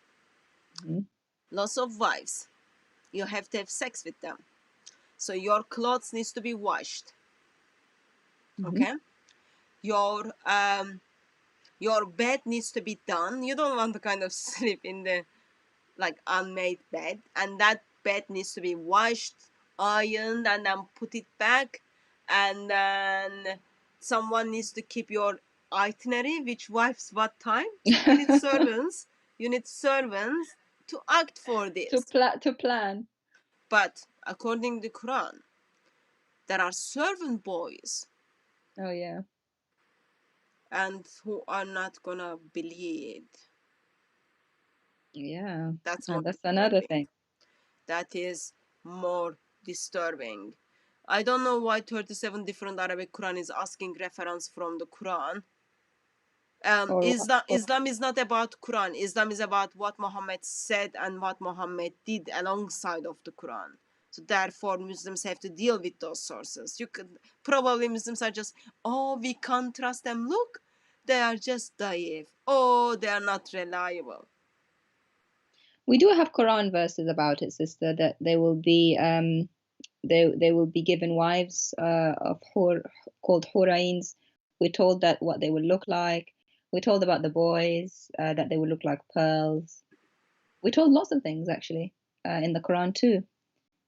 Lots of wives. You have to have sex with them. So your clothes needs to be washed. Okay? Your bed needs to be done. You don't want to kind of sleep in the unmade bed, and that bed needs to be washed, ironed, and then put it back. And then someone needs to keep your itinerary, which wives what time. So you need servants. You need servants to act for this. To plan. But according to the Quran, there are servant boys. Oh yeah. And who are not gonna believe. Yeah. That's another thing. That is more disturbing. I don't know why 37 different Arabic Quran is asking reference from the Quran. Islam is not about Quran. Islam is about what Muhammad said and what Muhammad did alongside of the Quran. So therefore, Muslims have to deal with those sources. Probably Muslims are just, oh, we can't trust them. Look, they are just daif. Oh, they are not reliable. We do have Quran verses about it, sister, that they will be they will be given wives of called hurains. We're told that what they will look like. We're told about the boys that they will look like pearls. We're told lots of things actually in the Quran too.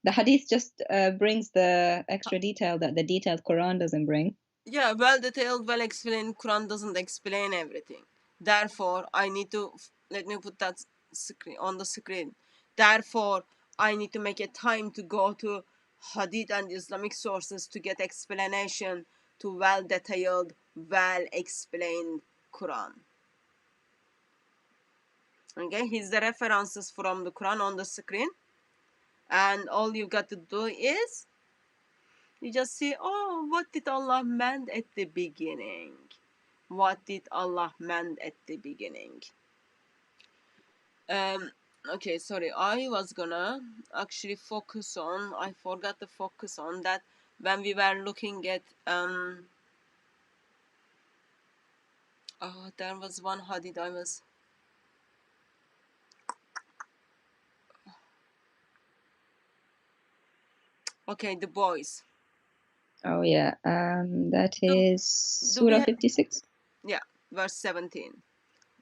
The Hadith just brings the extra detail that the detailed Quran doesn't bring. Yeah, well detailed, well explained. Quran doesn't explain everything. Therefore, I need to let me put that screen on the screen. Therefore, I need to make a time to go to Hadith and Islamic sources to get explanation to well detailed, well explained Quran. Okay, here's the references from the Quran on the screen, and all you got to do is you just see, oh, what did Allah meant at the beginning? What did Allah meant at the beginning? Um, okay, sorry, I was gonna actually focus on, I forgot to focus on that when we were looking at, oh, there was one hadith I was, okay, the boys. Oh yeah, that Do, is do we Surah have, 56. yeah, verse 17.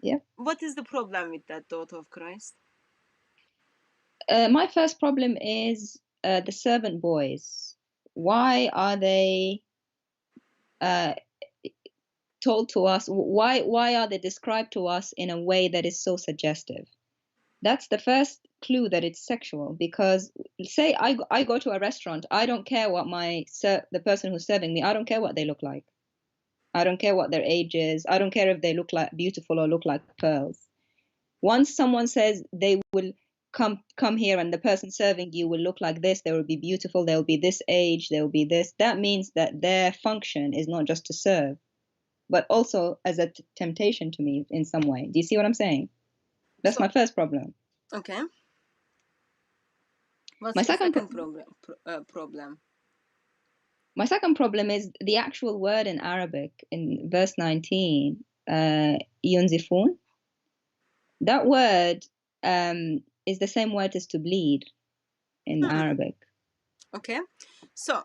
Yeah. What is the problem with that, daughter of Christ? My first problem is the servant boys. Why are they uh, told to us? Why are they described to us in a way that is so suggestive? That's the first clue that it's sexual. Because say I go to a restaurant, I don't care what the person who's serving me, I don't care what they look like. I don't care what their age is. I don't care if they look like beautiful or look like pearls. Once someone says they will come here and the person serving you will look like this, they will be beautiful, they'll be this age, they'll be this, that means that their function is not just to serve, but also as a temptation to me in some way. Do you see what I'm saying? That's So, my first problem. okay, what's My your second second problem? my second problem is the actual word in Arabic in verse 19, yunzifun. That word is the same word as to bleed in Arabic. Okay, so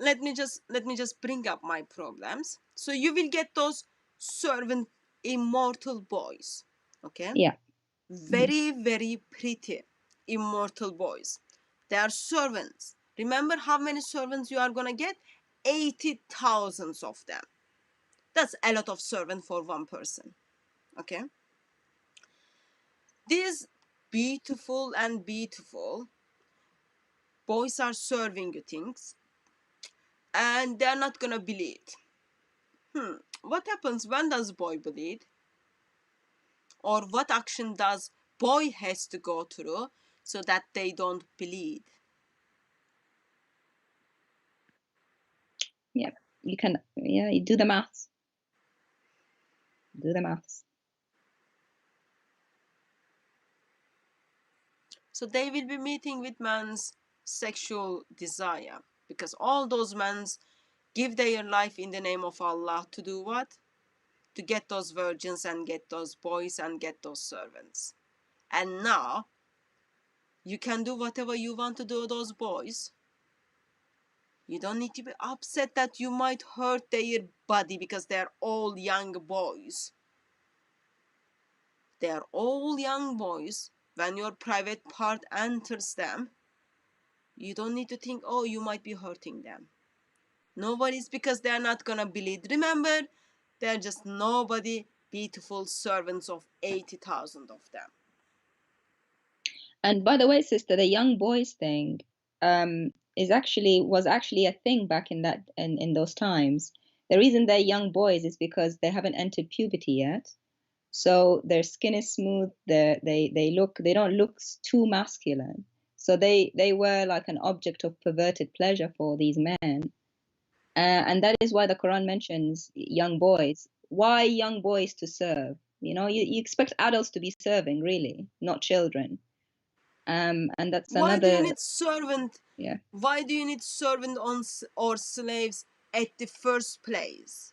let me just bring up my problems. So you will get those servant immortal boys. Okay, Yeah. very very pretty immortal boys. They are servants. Remember how many servants you are gonna get? 80,000 of them. That's a lot of servant for one person. Okay, these beautiful boys are serving you things, and they're not gonna bleed. What happens when does boy bleed? Or what action does boy has to go through so that they don't bleed? Yeah. You do the maths. Do the maths. So they will be meeting with man's sexual desire, because all those men give their life in the name of Allah to do what? To get those virgins and get those boys and get those servants. And now you can do whatever you want to do with those boys. You don't need to be upset that you might hurt their body because they're all young boys. They're all young boys. When your private part enters them, you don't need to think, oh, you might be hurting them. Nobody's, because they're not gonna bleed. Remember, they're just nobody, beautiful servants of 80,000 of them. And by the way, sister, the young boys thing was actually a thing back in those times. The reason they're young boys is because they haven't entered puberty yet. So their skin is smooth. They don't look too masculine. So they were like an object of perverted pleasure for these men. And that is why the Quran mentions young boys. Why young boys to serve? You expect adults to be serving, really, not children. And that's Why do you another, need servant? yeah. Why do you need servant or slaves at the first place?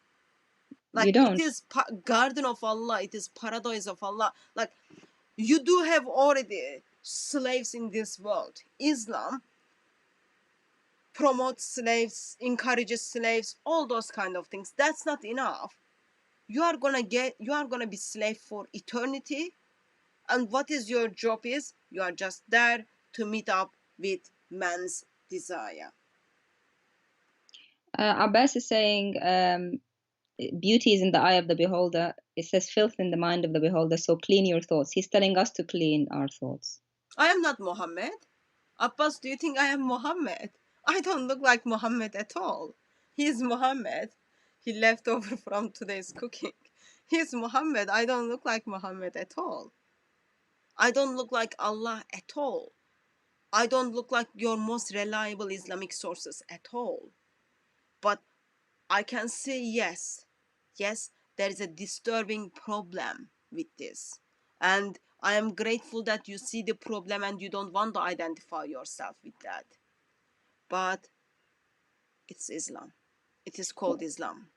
You Like, it don't. is garden of Allah, it is paradise of Allah. Like, you do have already slaves in this world. Islam promotes slaves, encourages slaves, all those kind of things. That's not enough. You are gonna be slave for eternity. And what is your job is? You are just there to meet up with man's desire. Abbas is saying beauty is in the eye of the beholder. It says filth in the mind of the beholder, so clean your thoughts. He's telling us to clean our thoughts. I am not Muhammad. Abbas, do you think I am Muhammad? I don't look like Muhammad at all. He's Muhammad. He left over from today's cooking. He's Muhammad. I don't look like Muhammad at all. I don't look like Allah at all. I don't look like your most reliable Islamic sources at all. But I can say yes, there is a disturbing problem with this. And I am grateful that you see the problem and you don't want to identify yourself with that. But it's Islam. It is called Islam.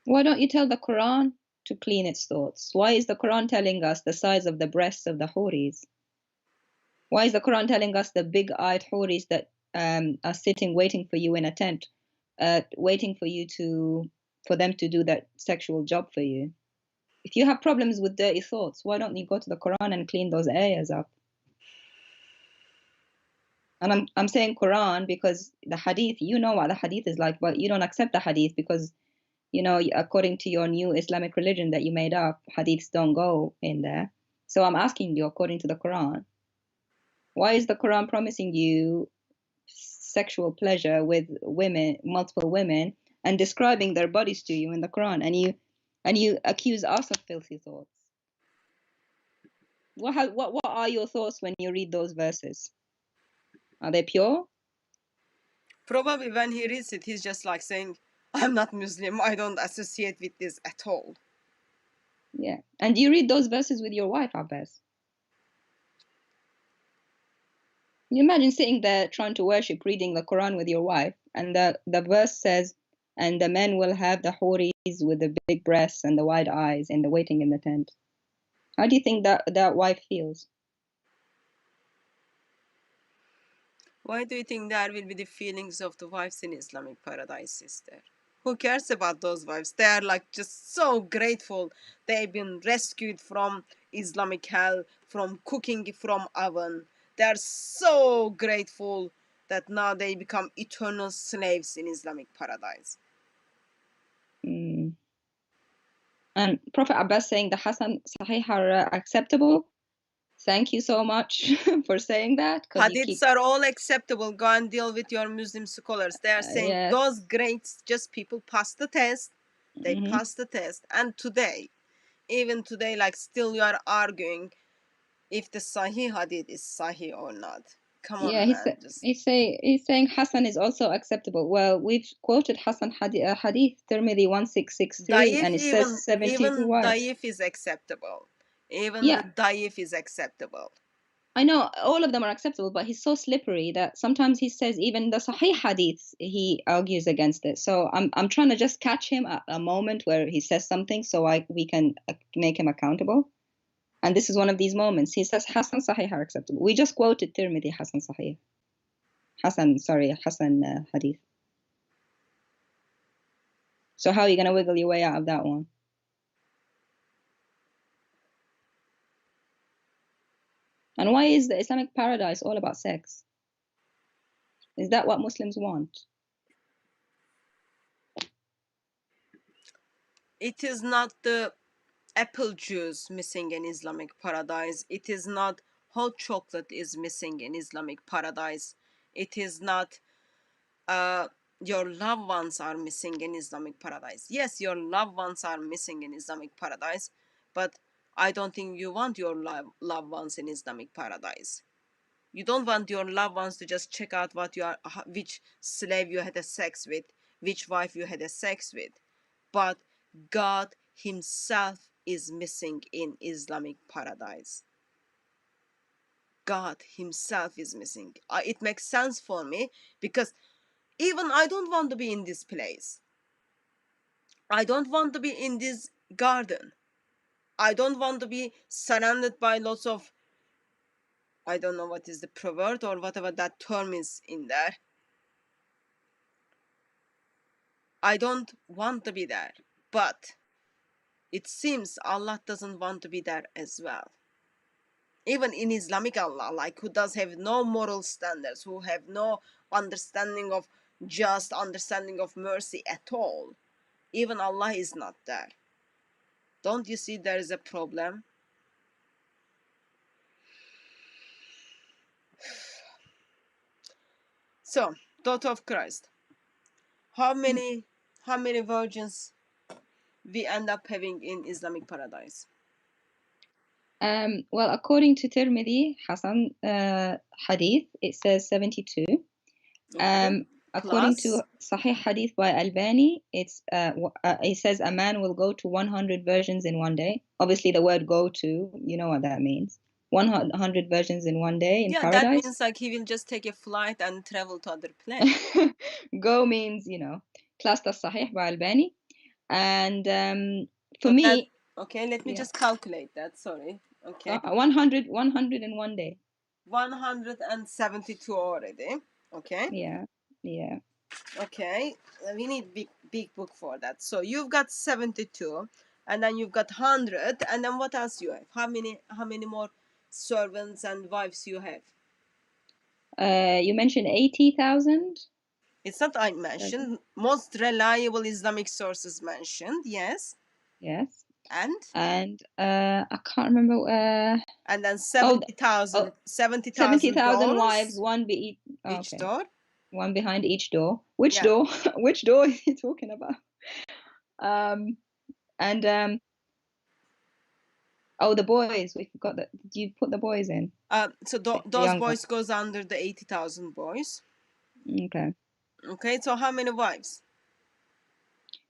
Why don't you tell the Quran to clean its thoughts? Why is the Quran telling us the size of the breasts of the Houris? Why is the Quran telling us the big-eyed Houris that are sitting waiting for you in a tent, waiting for them to do that sexual job for you? If you have problems with dirty thoughts, why don't you go to the Quran and clean those areas up? And I'm saying Quran because the Hadith, you know what the Hadith is like, but you don't accept the Hadith because, you know, according to your new Islamic religion that you made up, Hadiths don't go in there. So I'm asking you, according to the Quran, why is the Quran promising you sexual pleasure with women, multiple women, and describing their bodies to you in the Quran, and you accuse us of filthy thoughts? What are your thoughts when you read those verses? Are they pure? Probably when he reads it, he's just like saying, I'm not Muslim, I don't associate with this at all. Yeah. And you read those verses with your wife, Abbas? You imagine sitting there trying to worship, reading the Quran with your wife, and the verse says, and the men will have the houris with the big breasts and the wide eyes and the waiting in the tent. How do you think that wife feels? Why do you think there will be the feelings of the wives in Islamic paradise, sister? Who cares about those wives? They are like just so grateful. They've been rescued from Islamic hell, from cooking from oven. They are so grateful that now they become eternal slaves in Islamic paradise. Mm. And Prophet Abbas saying the Hassan Sahih are acceptable. Thank you so much for saying that, because you keep Hadiths are all acceptable. Go and deal with your Muslim scholars. They are saying yes. those grades, just people pass the test. They pass the test. And today, even today, like still you are arguing if the Sahih Hadith is Sahih or not. Come Yeah, on, man. Just he's saying Hassan is also acceptable. Well, we've quoted Hassan Hadith Tirmidhi 1663, Daif, and it says 72 even wives. Daif is acceptable. Even Yeah, the Daif is acceptable. I know all of them are acceptable, but he's so slippery that sometimes he says even the Sahih Hadiths he argues against it. So I'm trying to just catch him at a moment where he says something, so we can make him accountable. And this is one of these moments. He says Hassan Sahih are acceptable. We just quoted Tirmidhi Hassan Sahih. Hassan Hadith. So how are you going to wiggle your way out of that one? And why is the Islamic paradise all about sex? Is that what Muslims want? It is not the apple juice missing in Islamic paradise. It is not hot chocolate is missing in Islamic paradise. It is not your loved ones are missing in Islamic paradise. Yes, your loved ones are missing in Islamic paradise, but I don't think you want your loved ones in Islamic paradise. You don't want your loved ones to just check out which slave you had a sex with, which wife you had a sex with. But God Himself is missing in Islamic paradise. God Himself is missing. It makes sense for me because even I don't want to be in this place. I don't want to be in this garden. I don't want to be surrounded by lots of, I don't know what is the pervert or whatever that term is in there. I don't want to be there. But it seems Allah doesn't want to be there as well. Even in Islamic Allah, like who does have no moral standards, who have no understanding of just understanding of mercy at all. Even Allah is not there. Don't you see there is a problem? So, daughter of Christ, how many virgins we end up having in Islamic paradise? Well, according to Tirmidhi Hassan hadith, it says 72. Okay. According Plus, to Sahih hadith by Albani, it says a man will go to 100 versions in one day. Obviously, the word "go to," you know what that means. 100 versions in one day in yeah, that paradise. means like he will just take a flight and travel to other planet. Go means, class Sahih by Albani. And for So that, me, okay, let me yeah, just calculate that. Sorry. Okay. 100 in one day. 172 already. Okay. Yeah, yeah. Okay. We need big book for that. So you've got 72, and then you've got 100, and then what else you have? How many more servants and wives you have? You mentioned 80,000. It's not I mentioned. Most reliable Islamic sources mentioned, yes. Yes. And I can't remember. and then Oh, 70,000 oh, 70,000 70,000 wives, doors one be each okay, door. one behind each door. Which Yeah. door? Which door is he talking about? And oh, the boys. We forgot that. Did you put the boys in? So The those younger. boys goes under the 80,000 boys. Okay. Okay, so how many wives?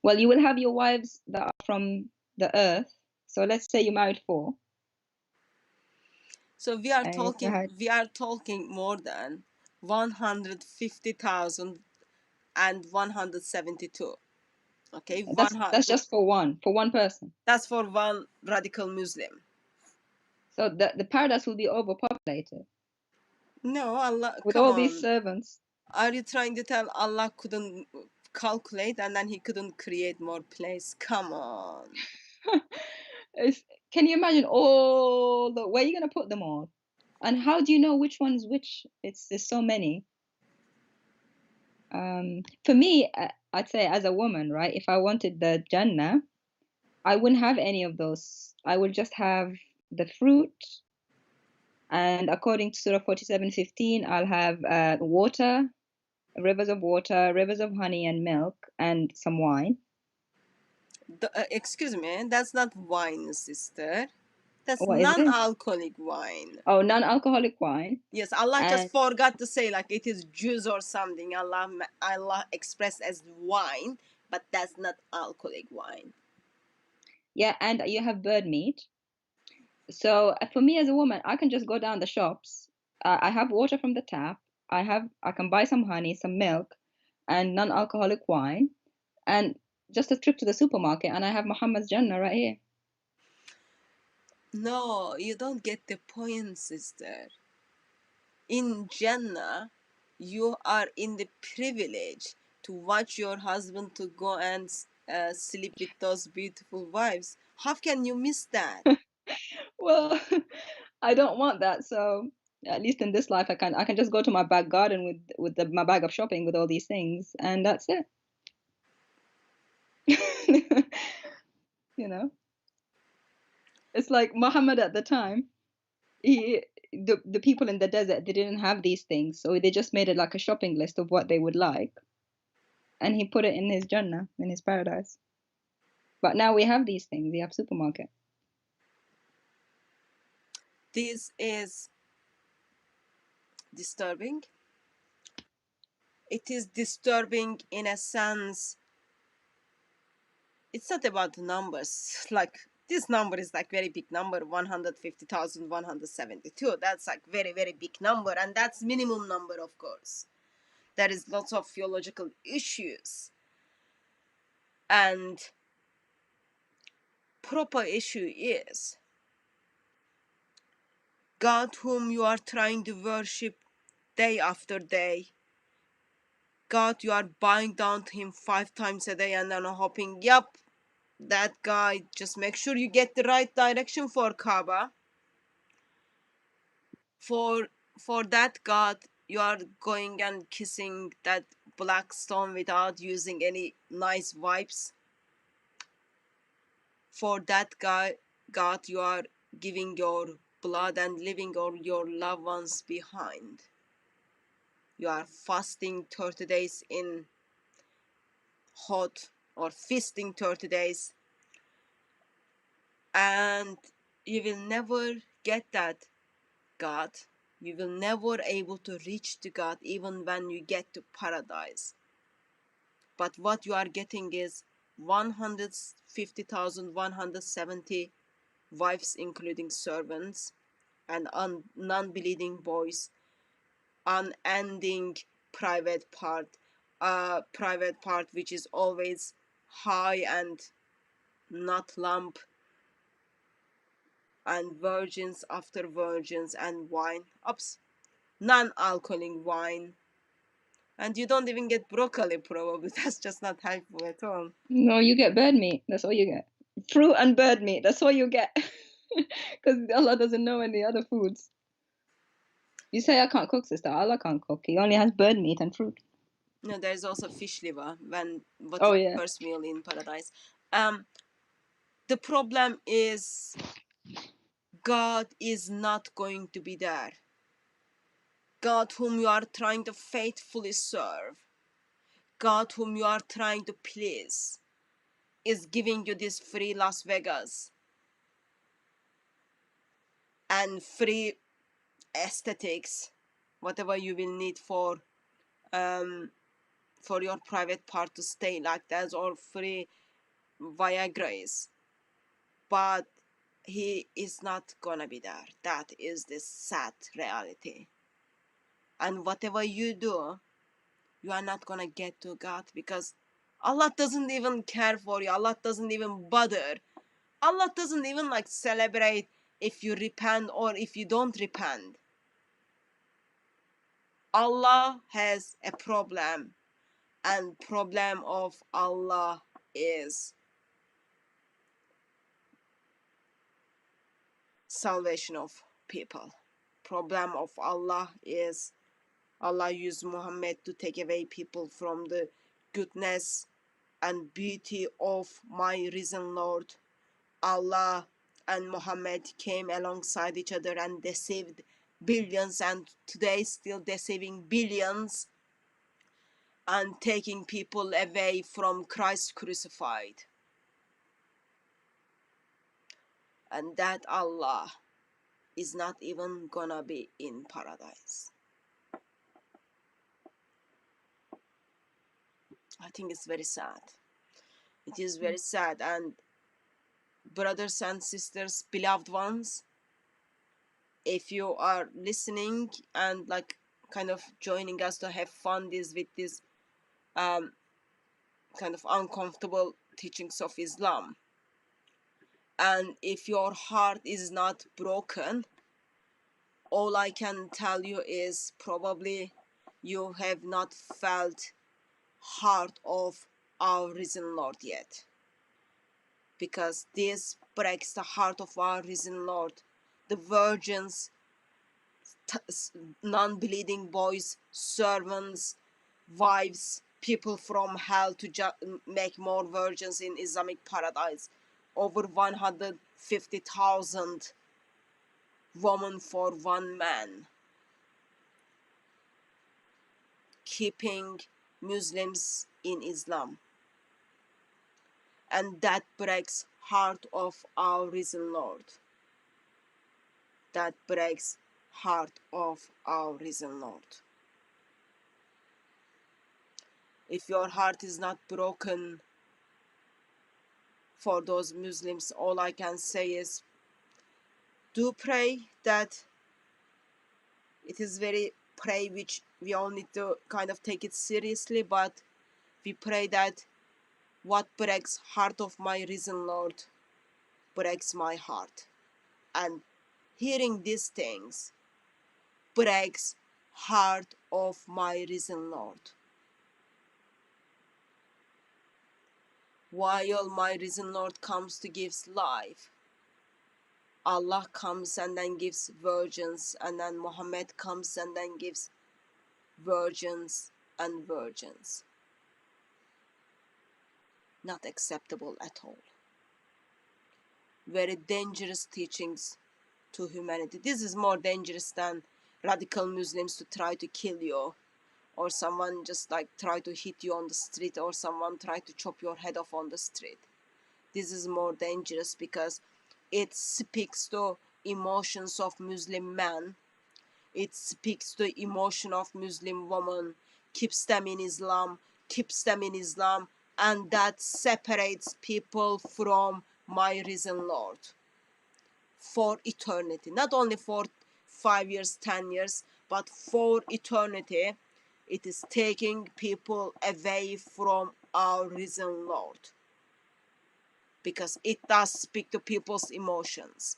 Well, you will have your wives that are from the earth. So let's say you married four. So we are If you talking had, we are talking more than 150,000 and 172. Okay, that's just for one person. that's for one radical Muslim. So the paradise will be overpopulated No, Allah, with come all these on. servants. Are you trying to tell Allah couldn't calculate and then he couldn't create more place? Come on. It's, can you imagine all the where are you gonna put them all? And how do you know which one's which? There's so many. For me, I'd say as a woman, right? If I wanted the Jannah, I wouldn't have any of those. I would just have the fruit. And according to Surah 47:15, I'll have water, rivers of water, rivers of honey and milk, and some wine. Excuse me, that's not wine, sister. That's What is it? non-alcoholic wine. Oh, non-alcoholic wine. Yes, Allah just And forgot to say like it is juice or something. Allah expressed as wine, but that's not alcoholic wine. yeah, and you have bird meat. So for me as a woman, I can just go down the shops. I have water from the tap. I can buy some honey, some milk, and non-alcoholic wine, and just a trip to the supermarket, and I have Muhammad's Jannah right here. No, you don't get the point, sister. In Jannah, you are in the privilege to watch your husband to go and sleep with those beautiful wives. How can you miss that? Well, I don't want that. So at least in this life, I can just go to my back garden with my bag of shopping with all these things, and that's it. You know, it's like Muhammad at the time. The people in the desert, they didn't have these things, so they just made it like a shopping list of what they would like, and he put it in his Jannah, in his paradise. But now we have these things. We have supermarket. This is disturbing. It is disturbing in a sense. It's not about the numbers. Like this number is like very big number, 150,172. That's like very, very big number, and that's minimum number, of course. There is lots of theological issues. And proper issue is God whom you are trying to worship day after day. God, you are bowing down to him 5 times a day and then hoping, yep, that guy, just make sure you get the right direction for Kaaba. For that God, you are going and kissing that black stone without using any nice vibes. For that guy, God, you are giving your blood and leaving all your loved ones behind. You are fasting 30 days in hot, or feasting 30 days, and you will never get that God. You will never able to reach to God even when you get to paradise. But what you are getting is 150,170 wives, including servants, and non-bleeding boys, unending private part which is always high and not lamp, and virgins after virgins, and wine, ups, non-alcoholic wine, and you don't even get broccoli probably. That's just not helpful at all. No, you get bird meat. That's all you get. Fruit and bird meat. That's all you get. Because Allah doesn't know any other foods. You say I can't cook, sister. Allah can't cook. He only has bird meat and fruit. No, there's also fish liver when what Oh is yeah. first meal in paradise. The problem is God is not going to be there. God whom you are trying to faithfully serve, God whom you are trying to please, is giving you this free Las Vegas and free aesthetics, whatever you will need for your private part to stay like that, or free Viagra's. But he is not gonna be there. That is the sad reality. And whatever you do, you are not gonna get to God, because Allah doesn't even care for you. Allah doesn't even bother. Allah doesn't even like celebrate if you repent or if you don't repent. Allah has a problem, and problem of Allah is salvation of people. Problem of Allah is Allah used Muhammad to take away people from the goodness and beauty of my risen Lord. Allah and Muhammad came alongside each other and deceived billions, and today still deceiving billions and taking people away from Christ crucified. And that Allah is not even gonna be in paradise. I think it's very sad. It is very sad. And brothers and sisters, beloved ones, if you are listening and like kind of joining us to have fun with this kind of uncomfortable teachings of Islam, and if your heart is not broken, all I can tell you is probably you have not felt heart of our risen Lord yet, because this breaks the heart of our risen Lord. The virgins, non-bleeding boys, servants, wives, people from hell to make more virgins in Islamic paradise. Over 150,000 women for one man, keeping Muslims in Islam. And that breaks heart of our risen Lord. That breaks heart of our risen Lord. If your heart is not broken for those Muslims, all I can say is do pray. That it is very pray which we all need to kind of take it seriously, but we pray that what breaks heart of my risen Lord breaks my heart, and hearing these things breaks heart of my risen Lord. While my risen Lord comes to give life, Allah comes and then gives virgins, and then Muhammad comes and then gives virgins and virgins. Not acceptable at all. Very dangerous teachings to humanity. This is more dangerous than radical Muslims to try to kill you, or someone just like try to hit you on the street, or someone try to chop your head off on the street. This is more dangerous because it speaks to emotions of Muslim men. It speaks to emotion of Muslim woman, keeps them in Islam, and that separates people from my risen Lord for eternity. Not only for 5 years, 10 years, but for eternity. It is taking people away from our risen Lord, because it does speak to people's emotions.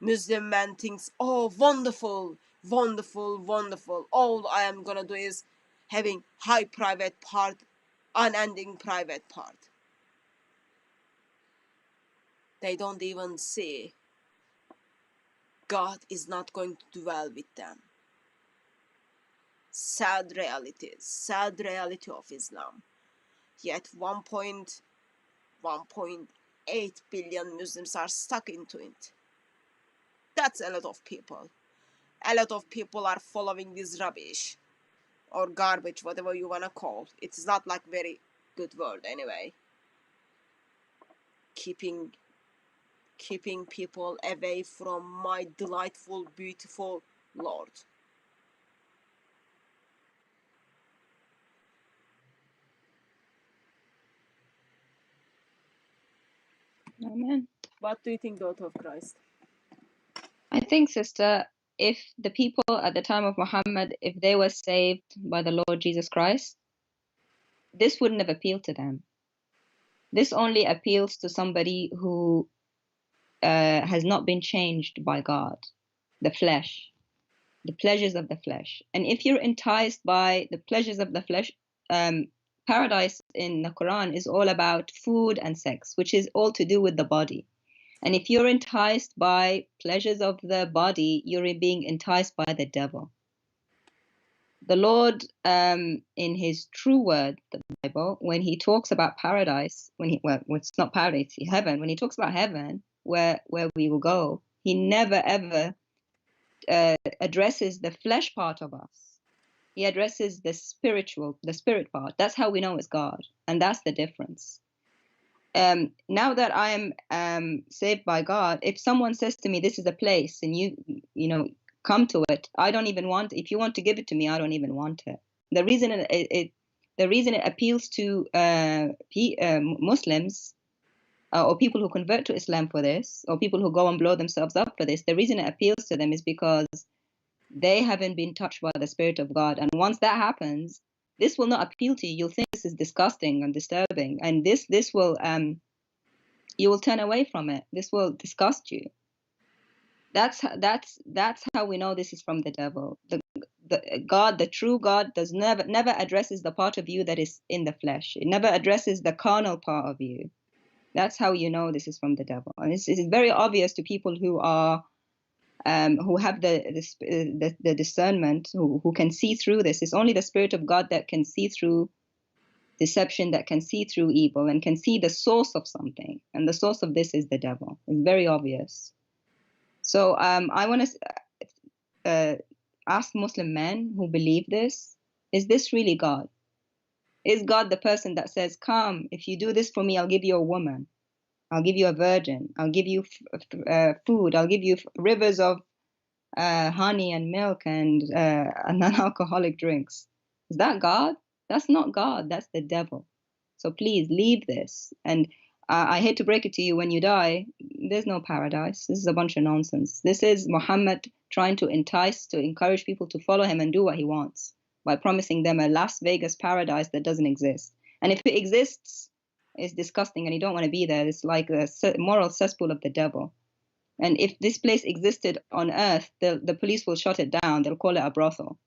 Muslim man thinks, oh, wonderful, wonderful, wonderful. All I am gonna do is having high private part, unending private part. They don't even see God is not going to dwell with them. Sad reality of Islam. Yet 1.8 billion Muslims are stuck into it. That's a lot of people. A lot of people are following this rubbish or garbage, whatever you wanna call. It's not like very good word anyway. Keeping people away from my delightful, beautiful Lord. Amen. What do you think, daughter of Christ? I think, sister, if the people at the time of Muhammad, if they were saved by the Lord Jesus Christ, this wouldn't have appealed to them. This only appeals to somebody who has not been changed by God, the flesh, the pleasures of the flesh. And if you're enticed by the pleasures of the flesh, paradise in the Quran is all about food and sex, which is all to do with the body. And if you're enticed by pleasures of the body, you're being enticed by the devil. The Lord, in his true word, the Bible, when he talks about paradise, well, it's not paradise, it's heaven. When he talks about heaven, where we will go, he never ever addresses the flesh part of us. He addresses the spirit part. That's how we know it's God, and that's the difference. Now that I am saved by God, if someone says to me, "This is a place," and you know, come to it, I don't even want. If you want to give it to me, I don't even want it. The reason it appeals to Muslims or people who convert to Islam for this, or people who go and blow themselves up for this, the reason it appeals to them is because they haven't been touched by the Spirit of God. And once that happens, this will not appeal to you. You'll think this is disgusting and disturbing, and this will you will turn away from it. This will disgust you. That's how we know this is from the devil. The God, the true God, does never addresses the part of you that is in the flesh. It never addresses the carnal part of you. That's how you know this is from the devil. And it's very obvious to people who are who have the discernment, who can see through this. It's only the Spirit of God that can see through deception, that can see through evil, and can see the source of something. And the source of this is the devil. It's very obvious. So I want to ask Muslim men who believe this: is this really God? Is God the person that says, "Come, if you do this for me, I'll give you a woman, I'll give you a virgin, I'll give you food, I'll give you rivers of honey and milk and non-alcoholic drinks"? Is that God? That's not God. That's the devil. So please leave this. And I hate to break it to you, when you die, there's no paradise. This is a bunch of nonsense. This is Muhammad trying to encourage people to follow him and do what he wants by promising them a Las Vegas paradise that doesn't exist. And if it exists, it's disgusting and you don't want to be there. It's like a moral cesspool of the devil. And if this place existed on earth, the police will shut it down. They'll call it a brothel.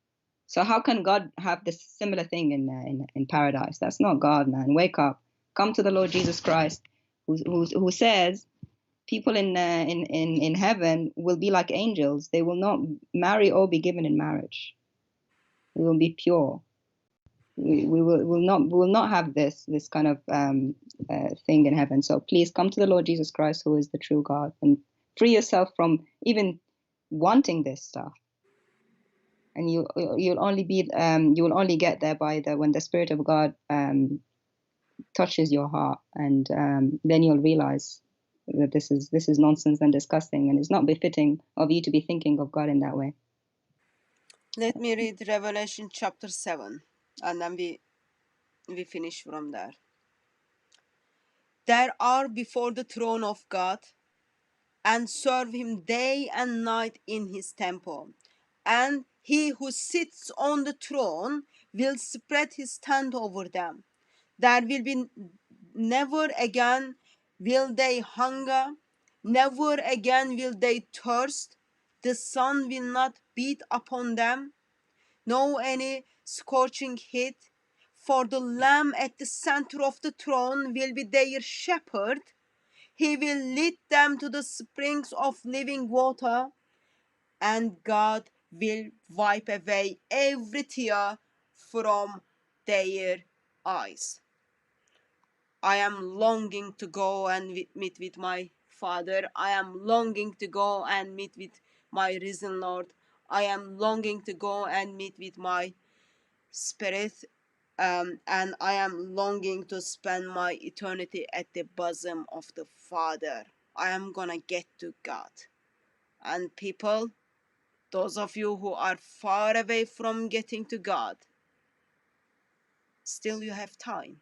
So how can God have this similar thing in paradise? That's not God, man. Wake up. Come to the Lord Jesus Christ, who says people in heaven will be like angels. They will not marry or be given in marriage. We will be pure. We will not have this kind of thing in heaven. So please come to the Lord Jesus Christ, who is the true God, and free yourself from even wanting this stuff. And you'll only be you will only get there by the when the Spirit of God touches your heart, and then you'll realize that this is nonsense and disgusting, and it's not befitting of you to be thinking of God in that way. Let me read Revelation chapter 7, and then we finish from there. There are before the throne of God, and serve him day and night in his temple. And he who sits on the throne will spread his tent over them. There will be never again will they hunger, never again will they thirst. The sun will not beat upon them, no any scorching heat. For the Lamb at the center of the throne will be their shepherd. He will lead them to the springs of living water, and God will wipe away every tear from their eyes. I am longing to go and meet with my Father. I am longing to go and meet with my risen Lord. I am longing to go and meet with my Spirit, and I am longing to spend my eternity at the bosom of the Father. I am gonna get to God. And people, those of you who are far away from getting to God, still you have time.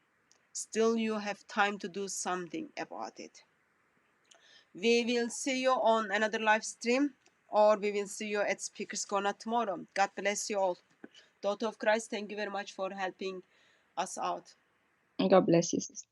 Still you have time to do something about it. We will see you on another live stream, or we will see you at Speaker's Corner tomorrow. God bless you all. Daughter of Christ, thank you very much for helping us out. And God bless you, sister.